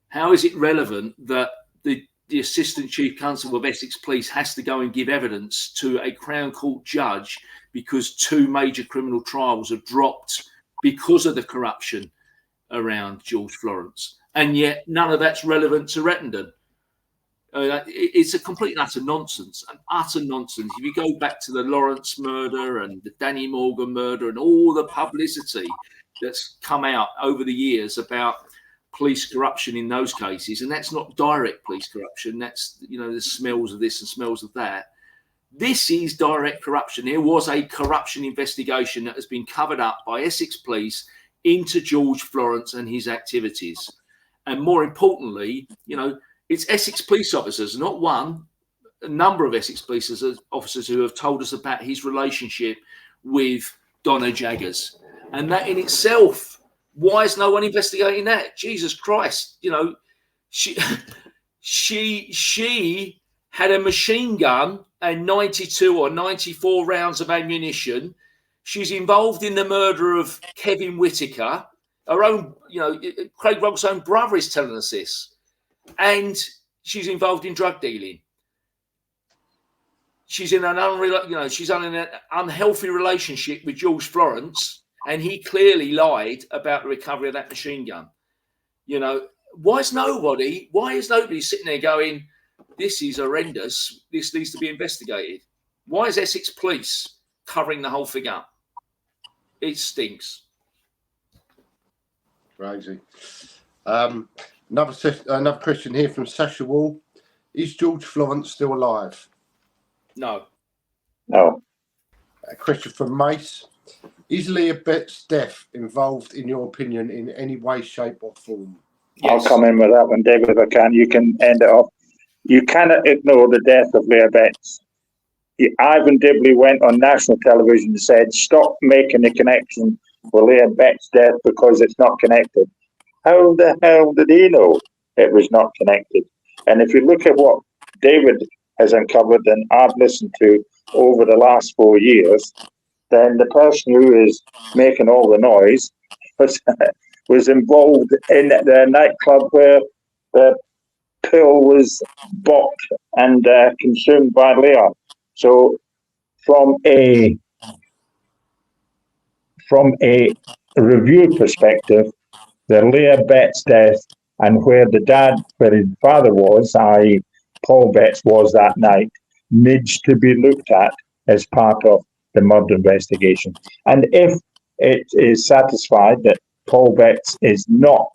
How is it relevant that the Assistant Chief Constable of Essex Police has to go and give evidence to a Crown Court judge because 2 major criminal trials have dropped because of the corruption around George Florence? And yet none of that's relevant to Rettendon. It's a complete and utter nonsense. If you go back to the Lawrence murder and the Danny Morgan murder and all the publicity that's come out over the years about police corruption in those cases, and that's not direct police corruption, that's, the smells of this and smells of that. This is direct corruption. There was a corruption investigation that has been covered up by Essex Police into George Florence and his activities. And more importantly, it's Essex police officers, not one, a number of Essex police officers who have told us about his relationship with Donna Jaggers. And that in itself, why is no one investigating that? Jesus Christ, she had a machine gun and 92 or 94 rounds of ammunition. She's involved in the murder of Kevin Whitaker. Her own, Craig Rock's own brother is telling us this. And she's involved in drug dealing. She's in she's in an unhealthy relationship with George Florence, and he clearly lied about the recovery of that machine gun. Why is nobody sitting there going, this is horrendous, this needs to be investigated? Why is Essex Police covering the whole thing up? It stinks. Crazy. Another question here from Sasha Wall. Is George Florence still alive? No. A question from Mace. Is Leah Bett's death involved, in your opinion, in any way, shape or form? Yes. I'll come in with that one, David, if I can. You can end it off. You cannot ignore the death of Leah Betts. Ivan Dibley went on national television and said, stop making the connection with Leah Betts' death because it's not connected. How the hell did he know it was not connected? And if you look at what David has uncovered and I've listened to over the last 4 years, then the person who is making all the noise was involved in the nightclub where the pill was bought and consumed by Leah. So from a review perspective, the Leah Betts death and where his father was, i.e. Paul Betts was that night, needs to be looked at as part of the murder investigation. And if it is satisfied that Paul Betts is not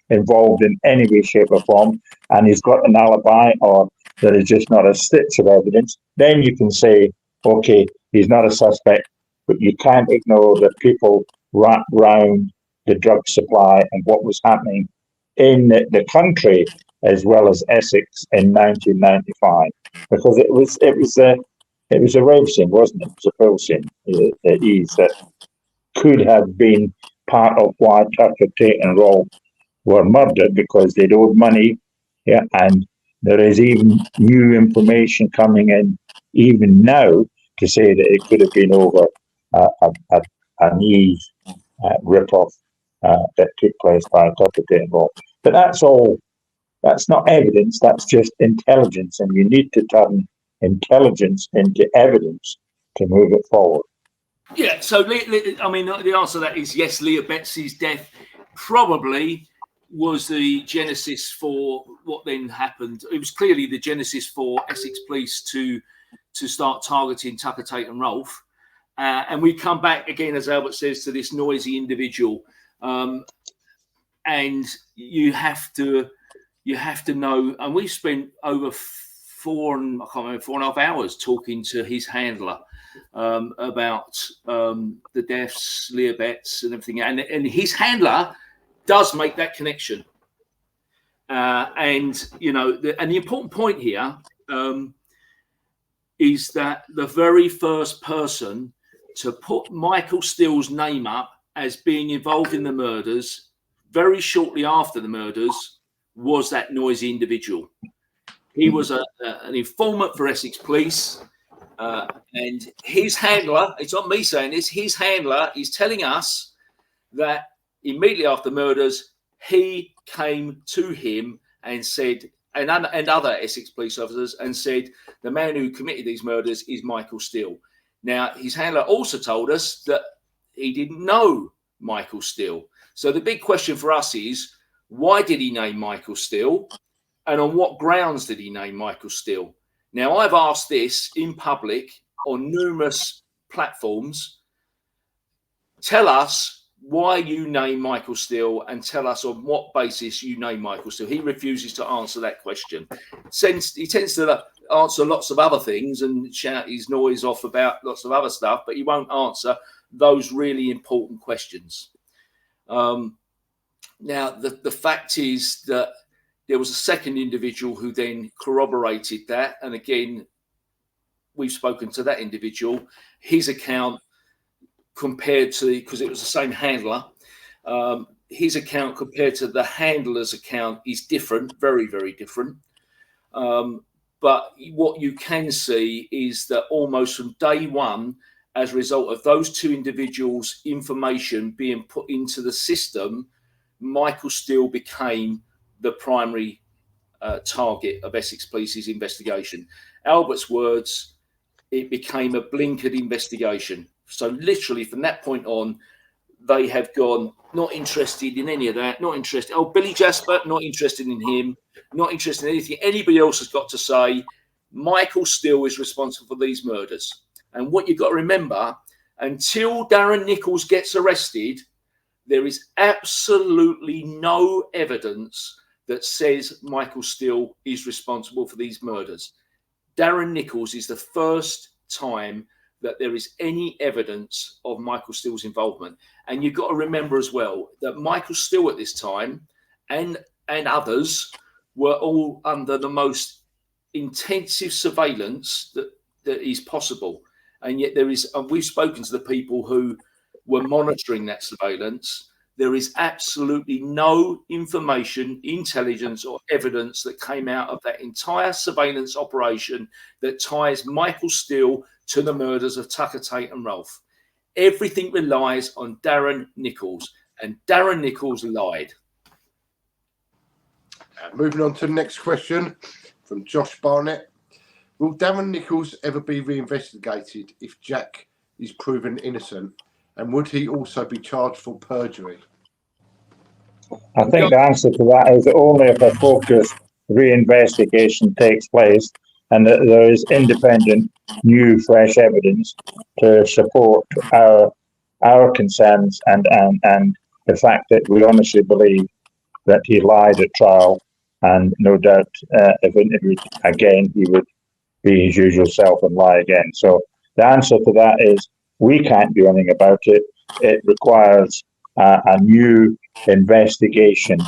involved in any way, shape or form, and he's got an alibi or there is just not a stitch of evidence, then you can say, okay, he's not a suspect, but you can't ignore the people wrapped round the drug supply and what was happening in the country as well as Essex in 1995, because it was a rave scene, wasn't it? It was a pill scene that could have been part of why Tucker, Tate and Roll were murdered, because they'd owed money. Yeah, and there is even new information coming in even now to say that it could have been over an Eve rip-off that took place by Tucker, Tate and Roll. But that's not evidence, that's just intelligence, and you need to turn intelligence into evidence to move it forward. Yeah, so the answer to that is yes. Leah Betts' death probably was the genesis for what then happened. It was clearly the genesis for Essex Police to start targeting Tucker, Tate and Rolfe. And we come back again, as Albert says, to this noisy individual. And you have to know, and we spent over 4.5 hours talking to his handler about the deaths, Leobets, and everything. And his handler does make that connection. And the important point here is that the very first person to put Michael Steele's name up as being involved in the murders very shortly after the murders was that noisy individual. He was an informant for Essex Police, and his handler, it's not me saying this, his handler is telling us that immediately after murders, he came to him and said, and other Essex police officers, and said, the man who committed these murders is Michael Steele. Now, his handler also told us that he didn't know Michael Steele. So the big question for us is, why did he name Michael Steele? And on what grounds did he name Michael Steele? Now, I've asked this in public on numerous platforms. Tell us why you name Michael Steele, and tell us on what basis you name Michael Steele. He refuses to answer that question. He tends to answer lots of other things and shout his noise off about lots of other stuff, but he won't answer those really important questions. Now, the fact is that there was a second individual who then corroborated that. And again, we've spoken to that individual. His account compared to, because it was the same handler, his account compared to the handler's account is different, very, very different. But what you can see is that almost from day one, as a result of those two individuals' information being put into the system, Michael Steele became the primary target of Essex Police's investigation. Albert's words, it became a blinkered investigation. So literally from that point on, they have gone, not interested in any of that, not interested. Oh, Billy Jasper, not interested in him, not interested in anything anybody else has got to say. Michael Steele is responsible for these murders. And what you've got to remember, until Darren Nichols gets arrested, there is absolutely no evidence that says Michael Steele is responsible for these murders. Darren Nichols is the first time that there is any evidence of Michael Steele's involvement. And you've got to remember as well that Michael Steele at this time and others were all under the most intensive surveillance that is possible. And yet there is, and we've spoken to the people who were monitoring that surveillance, there is absolutely no information, intelligence or evidence that came out of that entire surveillance operation that ties Michael Steele to the murders of Tucker, Tate and Rolfe. Everything relies on Darren Nichols, and Darren Nichols lied. Moving on to the next question from Josh Barnett. Will Darren Nichols ever be reinvestigated if Jack is proven innocent? And would he also be charged for perjury? I think the answer to that is only if a focused reinvestigation takes place and that there is independent, new, fresh evidence to support our concerns and the fact that we honestly believe that he lied at trial, and no doubt if interviewed again, he would be his usual self and lie again. So the answer to that is we can't do anything about it. It requires a new investigation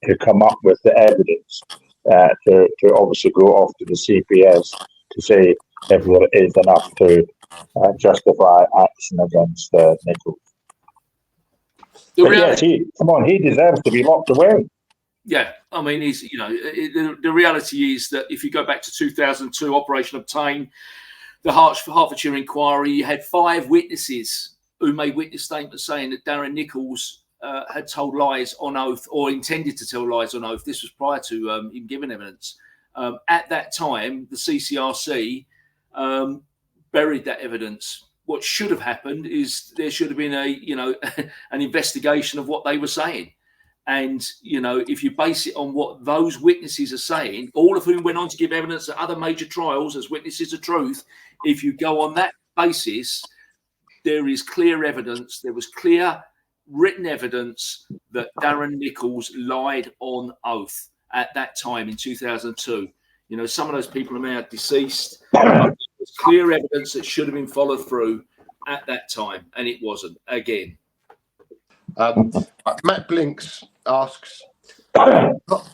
to come up with the evidence to obviously go off to the CPS to say if there is enough to justify action against Nichols. Yes, he deserves to be locked away. Yeah, I mean, the reality is that if you go back to 2002, Operation Obtain, the Hertfordshire inquiry, you had 5 witnesses who made witness statements saying that Darren Nichols had told lies on oath or intended to tell lies on oath. This was prior to him giving evidence. At that time, the CCRC buried that evidence. What should have happened is there should have been an investigation of what they were saying. And, if you base it on what those witnesses are saying, all of whom went on to give evidence at other major trials as witnesses of truth, if you go on that basis, there is clear evidence. There was clear written evidence that Darren Nichols lied on oath at that time in 2002. You know, some of those people are now deceased. But there's clear evidence that should have been followed through at that time, and it wasn't. Again, Matt Blinks asks,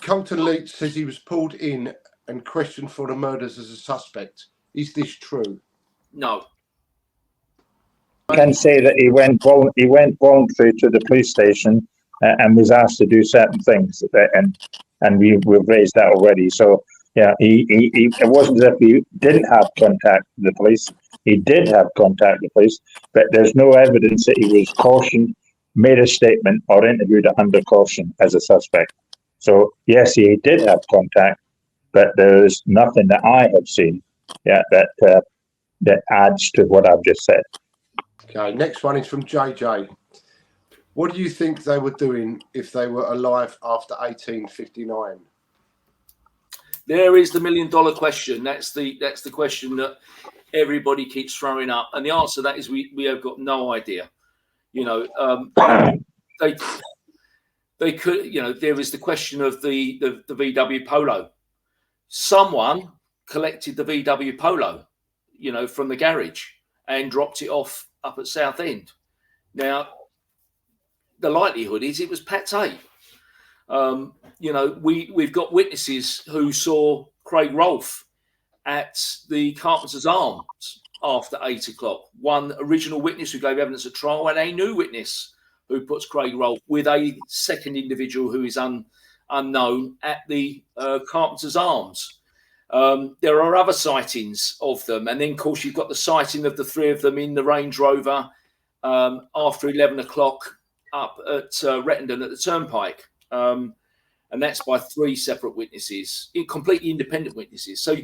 Colton Leach says he was pulled in and questioned for the murders as a suspect. Is this true? no. I can say that he went voluntary to the police station and was asked to do certain things, and we've raised that already. So yeah, it wasn't as if he didn't have contact with the police. He did have contact with the police, but there's no evidence that he was cautioned, made a statement, or interviewed under caution as a suspect. So yes, he did have contact, but there is nothing that I have seen, that adds to what I've just said. Okay, next one is from JJ. What do you think they were doing if they were alive after 1859? There is the $1 million question. That's the question that everybody keeps throwing up, and the answer to that is we have got no idea. You know, they could. You know, there is the question of the VW Polo. Someone collected the VW Polo, you know, from the garage and dropped it off up at Southend. Now, the likelihood is it was Pat Tate. You know, we've got witnesses who saw Craig Rolfe at the Carpenter's Arms after 8 o'clock. One original witness who gave evidence at trial, and a new witness who puts Craig Rolfe with a second individual who is unknown at the Carpenter's Arms. There are other sightings of them, and then of course you've got the sighting of the three of them in the Range Rover after 11 o'clock up at Rettendon at the Turnpike, and that's by three separate witnesses, completely independent witnesses. So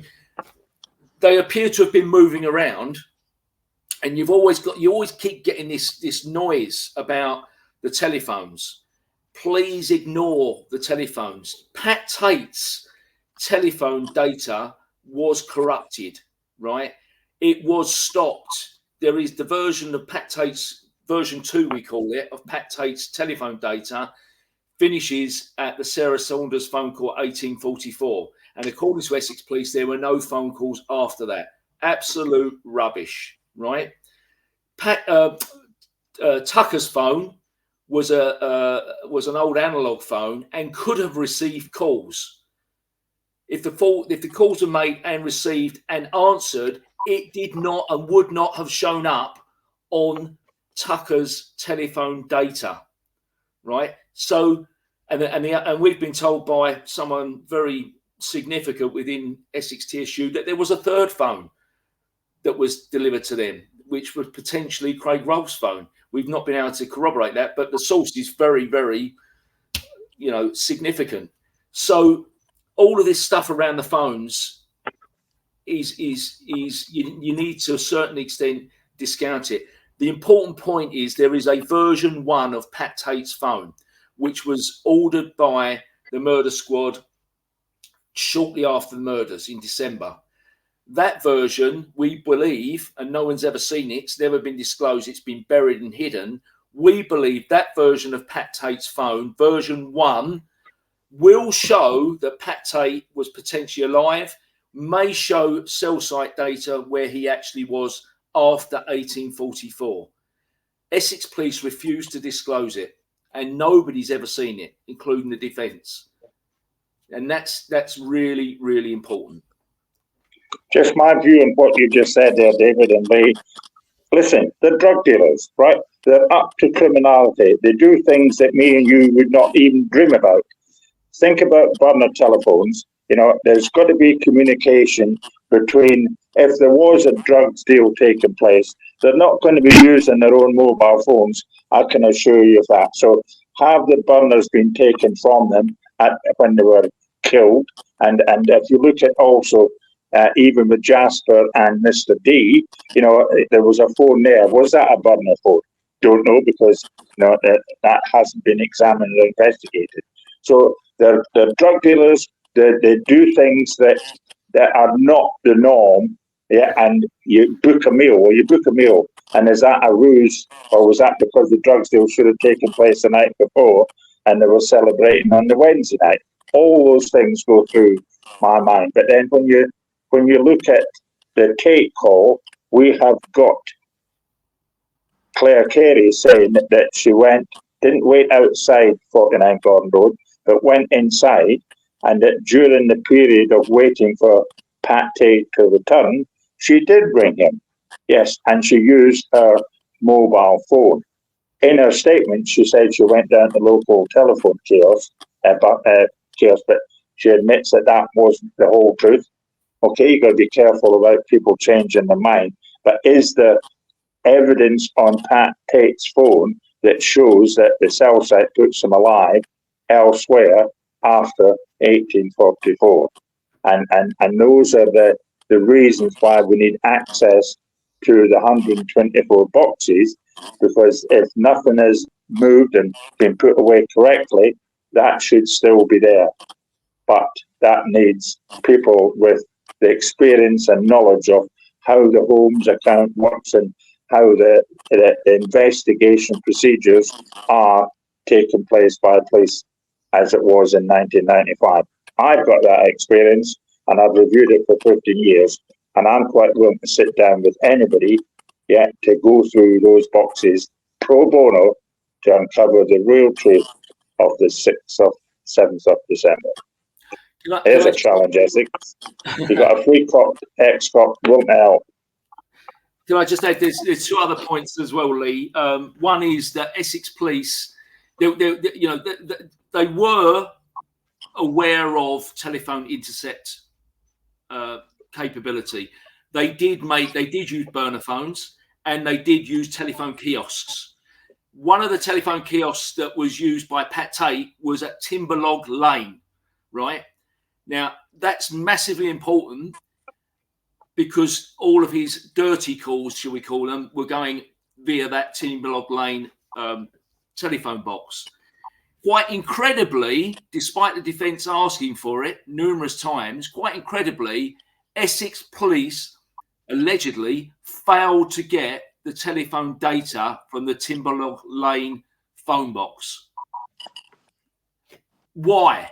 they appear to have been moving around, and you always keep getting this noise about the telephones. Please ignore the telephones. Pat Tate's telephone data was corrupted, right? It was stopped. There is the version of Pat Tate's, version 2 we call it, of Pat Tate's telephone data finishes at the Sarah Saunders phone call 1844. And according to Essex Police, there were no phone calls after that. Absolute rubbish, right? Tucker's phone was an old analog phone and could have received calls. If the calls were made and received and answered, it did not and would not have shown up on Tucker's telephone data, right? So, and we've been told by someone very significant within Essex TSU that there was a third phone that was delivered to them, which was potentially Craig Rolfe's phone. We've not been able to corroborate that, but the source is very, very, you know, significant. So all of this stuff around the phones is you need to a certain extent discount it. The important point is there is a version 1 of Pat Tate's phone, which was ordered by the murder squad shortly after the murders in December. That version, we believe, and no one's ever seen it, it's never been disclosed, it's been buried and hidden. We believe that version of Pat Tate's phone, version 1, will show that Pat Tate was potentially alive, may show cell site data where he actually was after 1844. Essex Police refused to disclose it, and nobody's ever seen it, including the defence. And that's really, really important. Just my view on what you just said there, David and Lee. Listen, the drug dealers, right? They're up to criminality. They do things that me and you would not even dream about. Think about burner telephones. You know, there's got to be communication between, if there was a drugs deal taking place, they're not going to be using their own mobile phones. I can assure you of that. So have the burners been taken from them when they were killed? And if you look at also, even with Jasper and Mr. D, you know, there was a phone there. Was that a burner phone? Don't know, because you know that hasn't been examined or investigated. So the drug dealers, they do things that are not the norm. Yeah, and you book a meal, And is that a ruse, or was that because the drug deal should have taken place the night before and they were celebrating on the Wednesday night? All those things go through my mind. But then when you look at the Tate call, we have got Claire Carey saying that she didn't wait outside 49 Gordon Road, but went inside, and that during the period of waiting for Pat Tate to return, she did ring him. Yes, and she used her mobile phone. In her statement, she said she went down to local telephone kiosk, but she admits that wasn't the whole truth. Okay, you got to be careful about people changing their mind, but is there evidence on Pat Tate's phone that shows that the cell site puts him alive elsewhere after 1844? And those are the reasons why we need access to the 124 boxes, because if nothing has moved and been put away correctly, that should still be there. But that needs people with the experience and knowledge of how the Holmes account works and how the investigation procedures are taken place by police as it was in 1995. I've got that experience and I've reviewed it for 15 years, and I'm quite willing to sit down with anybody to go through those boxes pro bono to uncover the real truth of the 7th of December. Here's a challenge, Essex. You got a free cop, ex-cop, won't help. Can I just add, there's two other points as well, Lee. One is that Essex Police, they were aware of telephone intercept capability. They did use burner phones, and they did use telephone kiosks. One of the telephone kiosks that was used by Pat Tate was at Timberlog Lane, right? Now, that's massively important because all of his dirty calls, shall we call them, were going via that Timberlog Lane telephone box. Quite incredibly, despite the defence asking for it numerous times, quite incredibly, Essex Police allegedly failed to get the telephone data from the Timberlog Lane phone box. Why?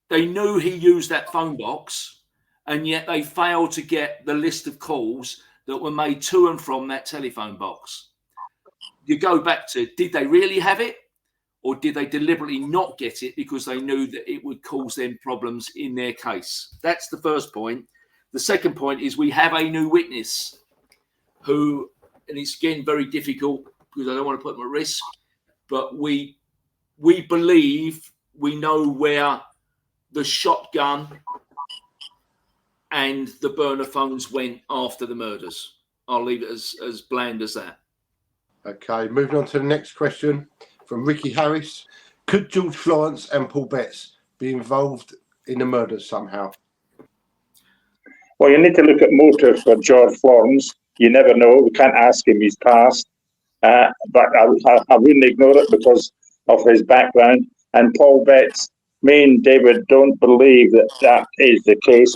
They knew he used that phone box, and yet they failed to get the list of calls that were made to and from that telephone box. You go back to, did they really have it? Or did they deliberately not get it because they knew that it would cause them problems in their case? That's the first point. The second point is we have a new witness who, and it's again very difficult because I don't want to put them at risk, but we believe we know where the shotgun and the burner phones went after the murders. I'll leave it as bland as that. Okay, moving on to the next question from Ricky Harris. Could George Florence and Paul Betts be involved in the murders somehow? Well, you need to look at motive for George Florence. You never know. We can't ask him his past. But I wouldn't ignore it because of his background. And Paul Betts, me and David don't believe that is the case.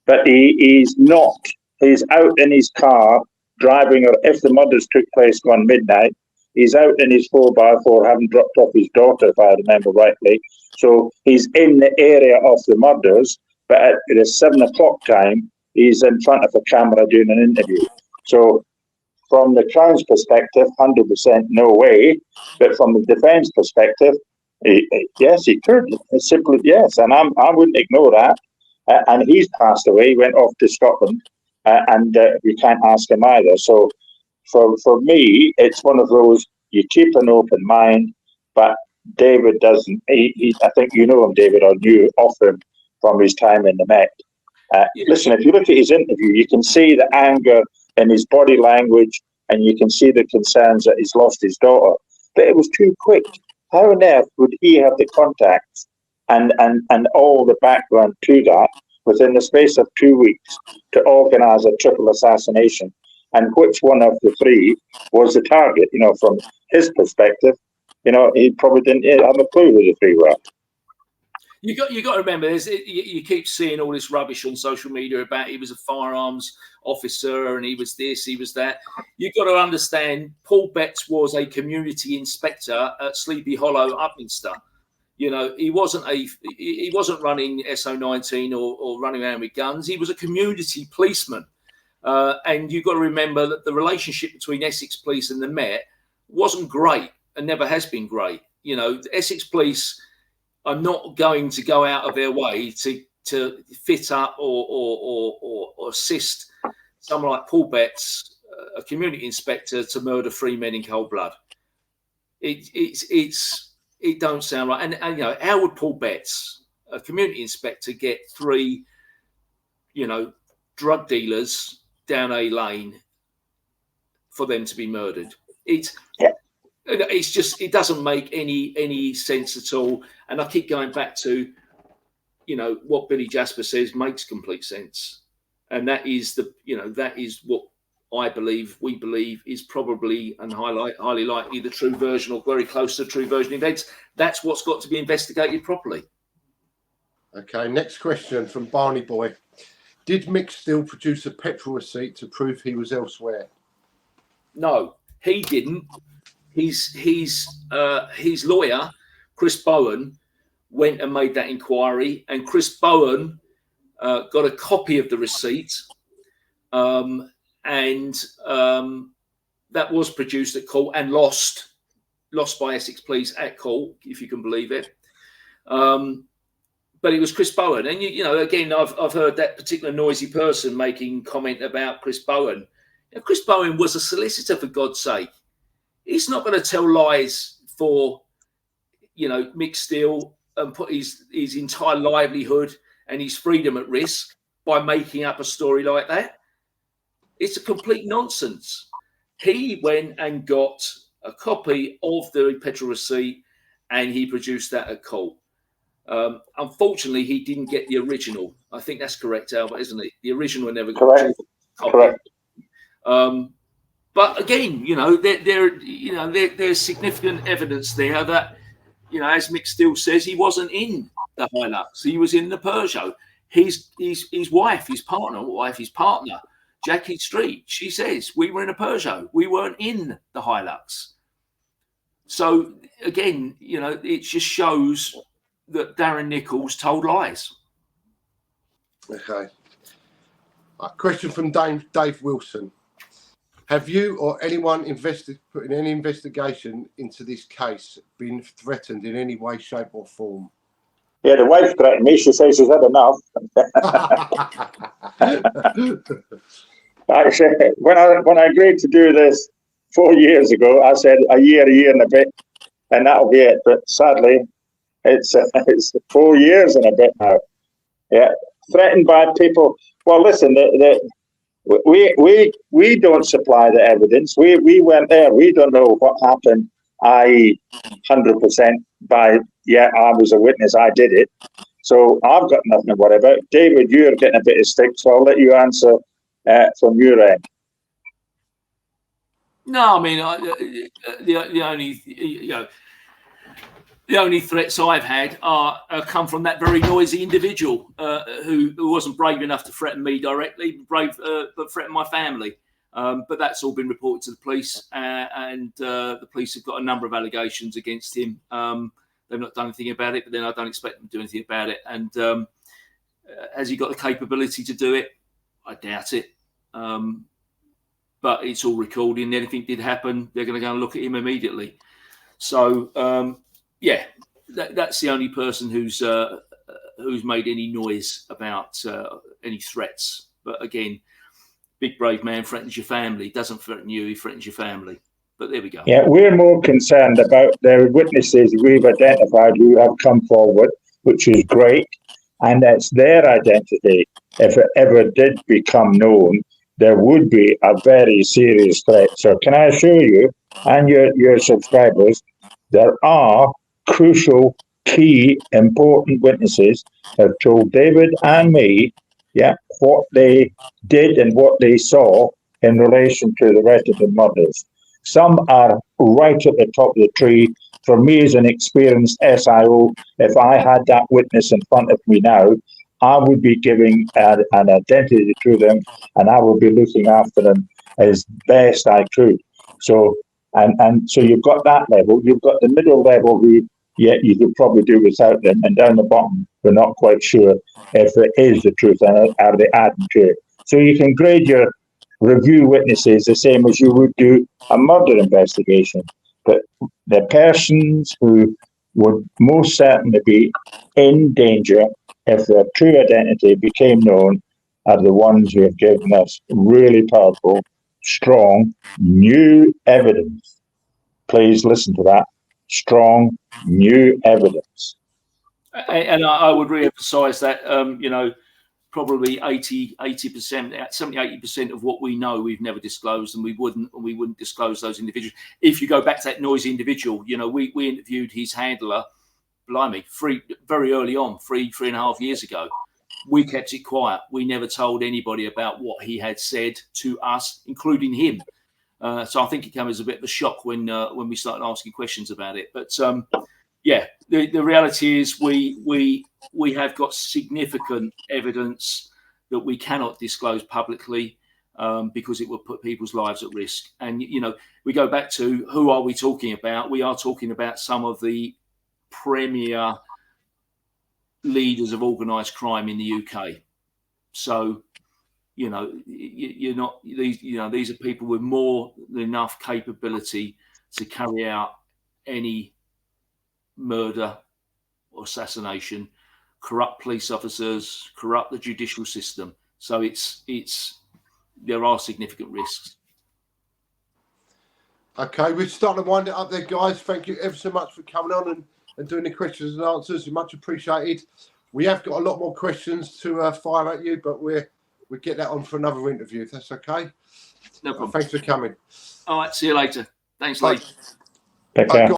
But he's not. He's out in his car driving, or if the murders took place around midnight, he's out in his 4x4 having dropped off his daughter, if I remember rightly. So he's in the area of the murders, but at the 7 o'clock time, he's in front of a camera doing an interview. So from the Crown's perspective, 100% no way. But from the defence perspective, yes, he could. It's simply yes. And I wouldn't ignore that. And he's passed away. He went off to Scotland. And we can't ask him either. So for me, it's one of those, you keep an open mind, but David doesn't. I think you know him, David, or knew of him from his time in the Met. Listen, if you look at his interview, you can see the anger in his body language, and you can see the concerns that he's lost his daughter. But it was too quick. How on earth would he have the contacts and all the background to that within the space of 2 weeks to organise a triple assassination? And which one of the three was the target? From his perspective, he probably didn't have a clue who the three were. You got to remember, you keep seeing all this rubbish on social media about he was a firearms officer and he was this, he was that. You've got to understand, Paul Betts was a community inspector at Sleepy Hollow, Upminster. You know, he wasn't running SO19 or running around with guns. He was a community policeman. And you've got to remember that the relationship between Essex Police and the Met wasn't great and never has been great. You know, the Essex Police are not going to go out of their way to fit up or assist someone like Paul Betts, a community inspector, to murder 3 men in cold blood. It don't sound right. And you know, how would Paul Betts, a community inspector, get 3, you know, drug dealers down a lane for them to be murdered? It's just, it doesn't make any sense at all. And I keep going back to, you know, what Billy Jasper says makes complete sense. And that is that is what we believe is probably and highly likely the true version, or very close to the true version of events. That's what's got to be investigated properly. Okay, next question from Barney Boy. Did Mick still produce a petrol receipt to prove he was elsewhere? No, he didn't. His lawyer, Chris Bowen, went and made that inquiry, and Chris Bowen got a copy of the receipt, and that was produced at court and lost by Essex Police at court, if you can believe it. But it was Chris Bowen, and you know, again, I've heard that particular noisy person making comment about Chris Bowen. You know, Chris Bowen was a solicitor, for God's sake. He's not going to tell lies for, you know, Mick Steele and put his entire livelihood and his freedom at risk by making up a story like that. It's a complete nonsense. He went and got a copy of the petrol receipt and he produced that at court. Unfortunately, he didn't get the original. I think that's correct, Albert, isn't it? The original never got correct. Correct. But again, you know, there's significant evidence there that, you know, as Mick Steele says, he wasn't in the Hilux. He was in the Peugeot. His wife, his partner, Jackie Street, she says, we were in a Peugeot. We weren't in the Hilux. So again, you know, it just shows that Darren Nichols told lies. Okay. A question from Dave Wilson. Have you or anyone put in any investigation into this case been threatened in any way, shape or form? Yeah, the wife threatened me. She says she's had enough. Actually, when I agreed to do this 4 years ago, I said a year and a bit, and that'll be it. But sadly, it's 4 years and a bit now. Yeah, threatened by people. Well, listen, we don't supply the evidence. We went there. We don't know what happened. 100% by, yeah, I was a witness. I did it. So I've got nothing to worry about. David, you're getting a bit of stick, so I'll let you answer from your end. No, I mean, the only threats I've had come from that very noisy individual who wasn't brave enough to threaten me directly, but threatened my family. But that's all been reported to the police, and the police have got a number of allegations against him. They've not done anything about it, but then I don't expect them to do anything about it. And has he got the capability to do it? I doubt it. But it's all recorded, and anything did happen, they're going to go and look at him immediately. So, yeah, that's the only person who's made any noise about any threats. But again, big brave man threatens your family. Doesn't threaten you, he threatens your family. But there we go. Yeah, we're more concerned about the witnesses we've identified who have come forward, which is great. And that's their identity. If it ever did become known, there would be a very serious threat. So can I assure you and your subscribers, there are crucial, key, important witnesses have told David and me, what they did and what they saw in relation to the Retterton murders. Some are right at the top of the tree. For me, as an experienced SIO, if I had that witness in front of me now, I would be giving an identity to them, and I would be looking after them as best I could. So, and so you've got that level. You've got the middle level who, yeah, you could probably do without them, and down the bottom, we're not quite sure if it is the truth and are they adding to it. So you can grade your review witnesses the same as you would do a murder investigation. But the persons who would most certainly be in danger if their true identity became known are the ones who have given us really powerful, strong, new evidence. Please listen to that. Strong, new evidence. And I would re-emphasise that, probably 80%, 70-80% of what we know we've never disclosed, and we wouldn't disclose those individuals. If you go back to that noisy individual, we interviewed his handler, blimey, very early on, 3.5 years ago. We kept it quiet. We never told anybody about what he had said to us, including him. So I think it came as a bit of a shock when we started asking questions about it. But the reality is we have got significant evidence that we cannot disclose publicly because it would put people's lives at risk. And, we go back to who are we talking about? We are talking about some of the premier leaders of organised crime in the UK. So, you're not these are people with more than enough capability to carry out any murder or assassination, corrupt police officers, corrupt the judicial system. So there are significant risks. Okay, we're starting to wind it up there, guys. Thank you ever so much for coming on and doing the questions and answers. Much appreciated. We have got a lot more questions to fire at you, but we'll get that on for another interview, if that's okay. No problem. Thanks for coming. All right, see you later. Thanks, Lee. Take care.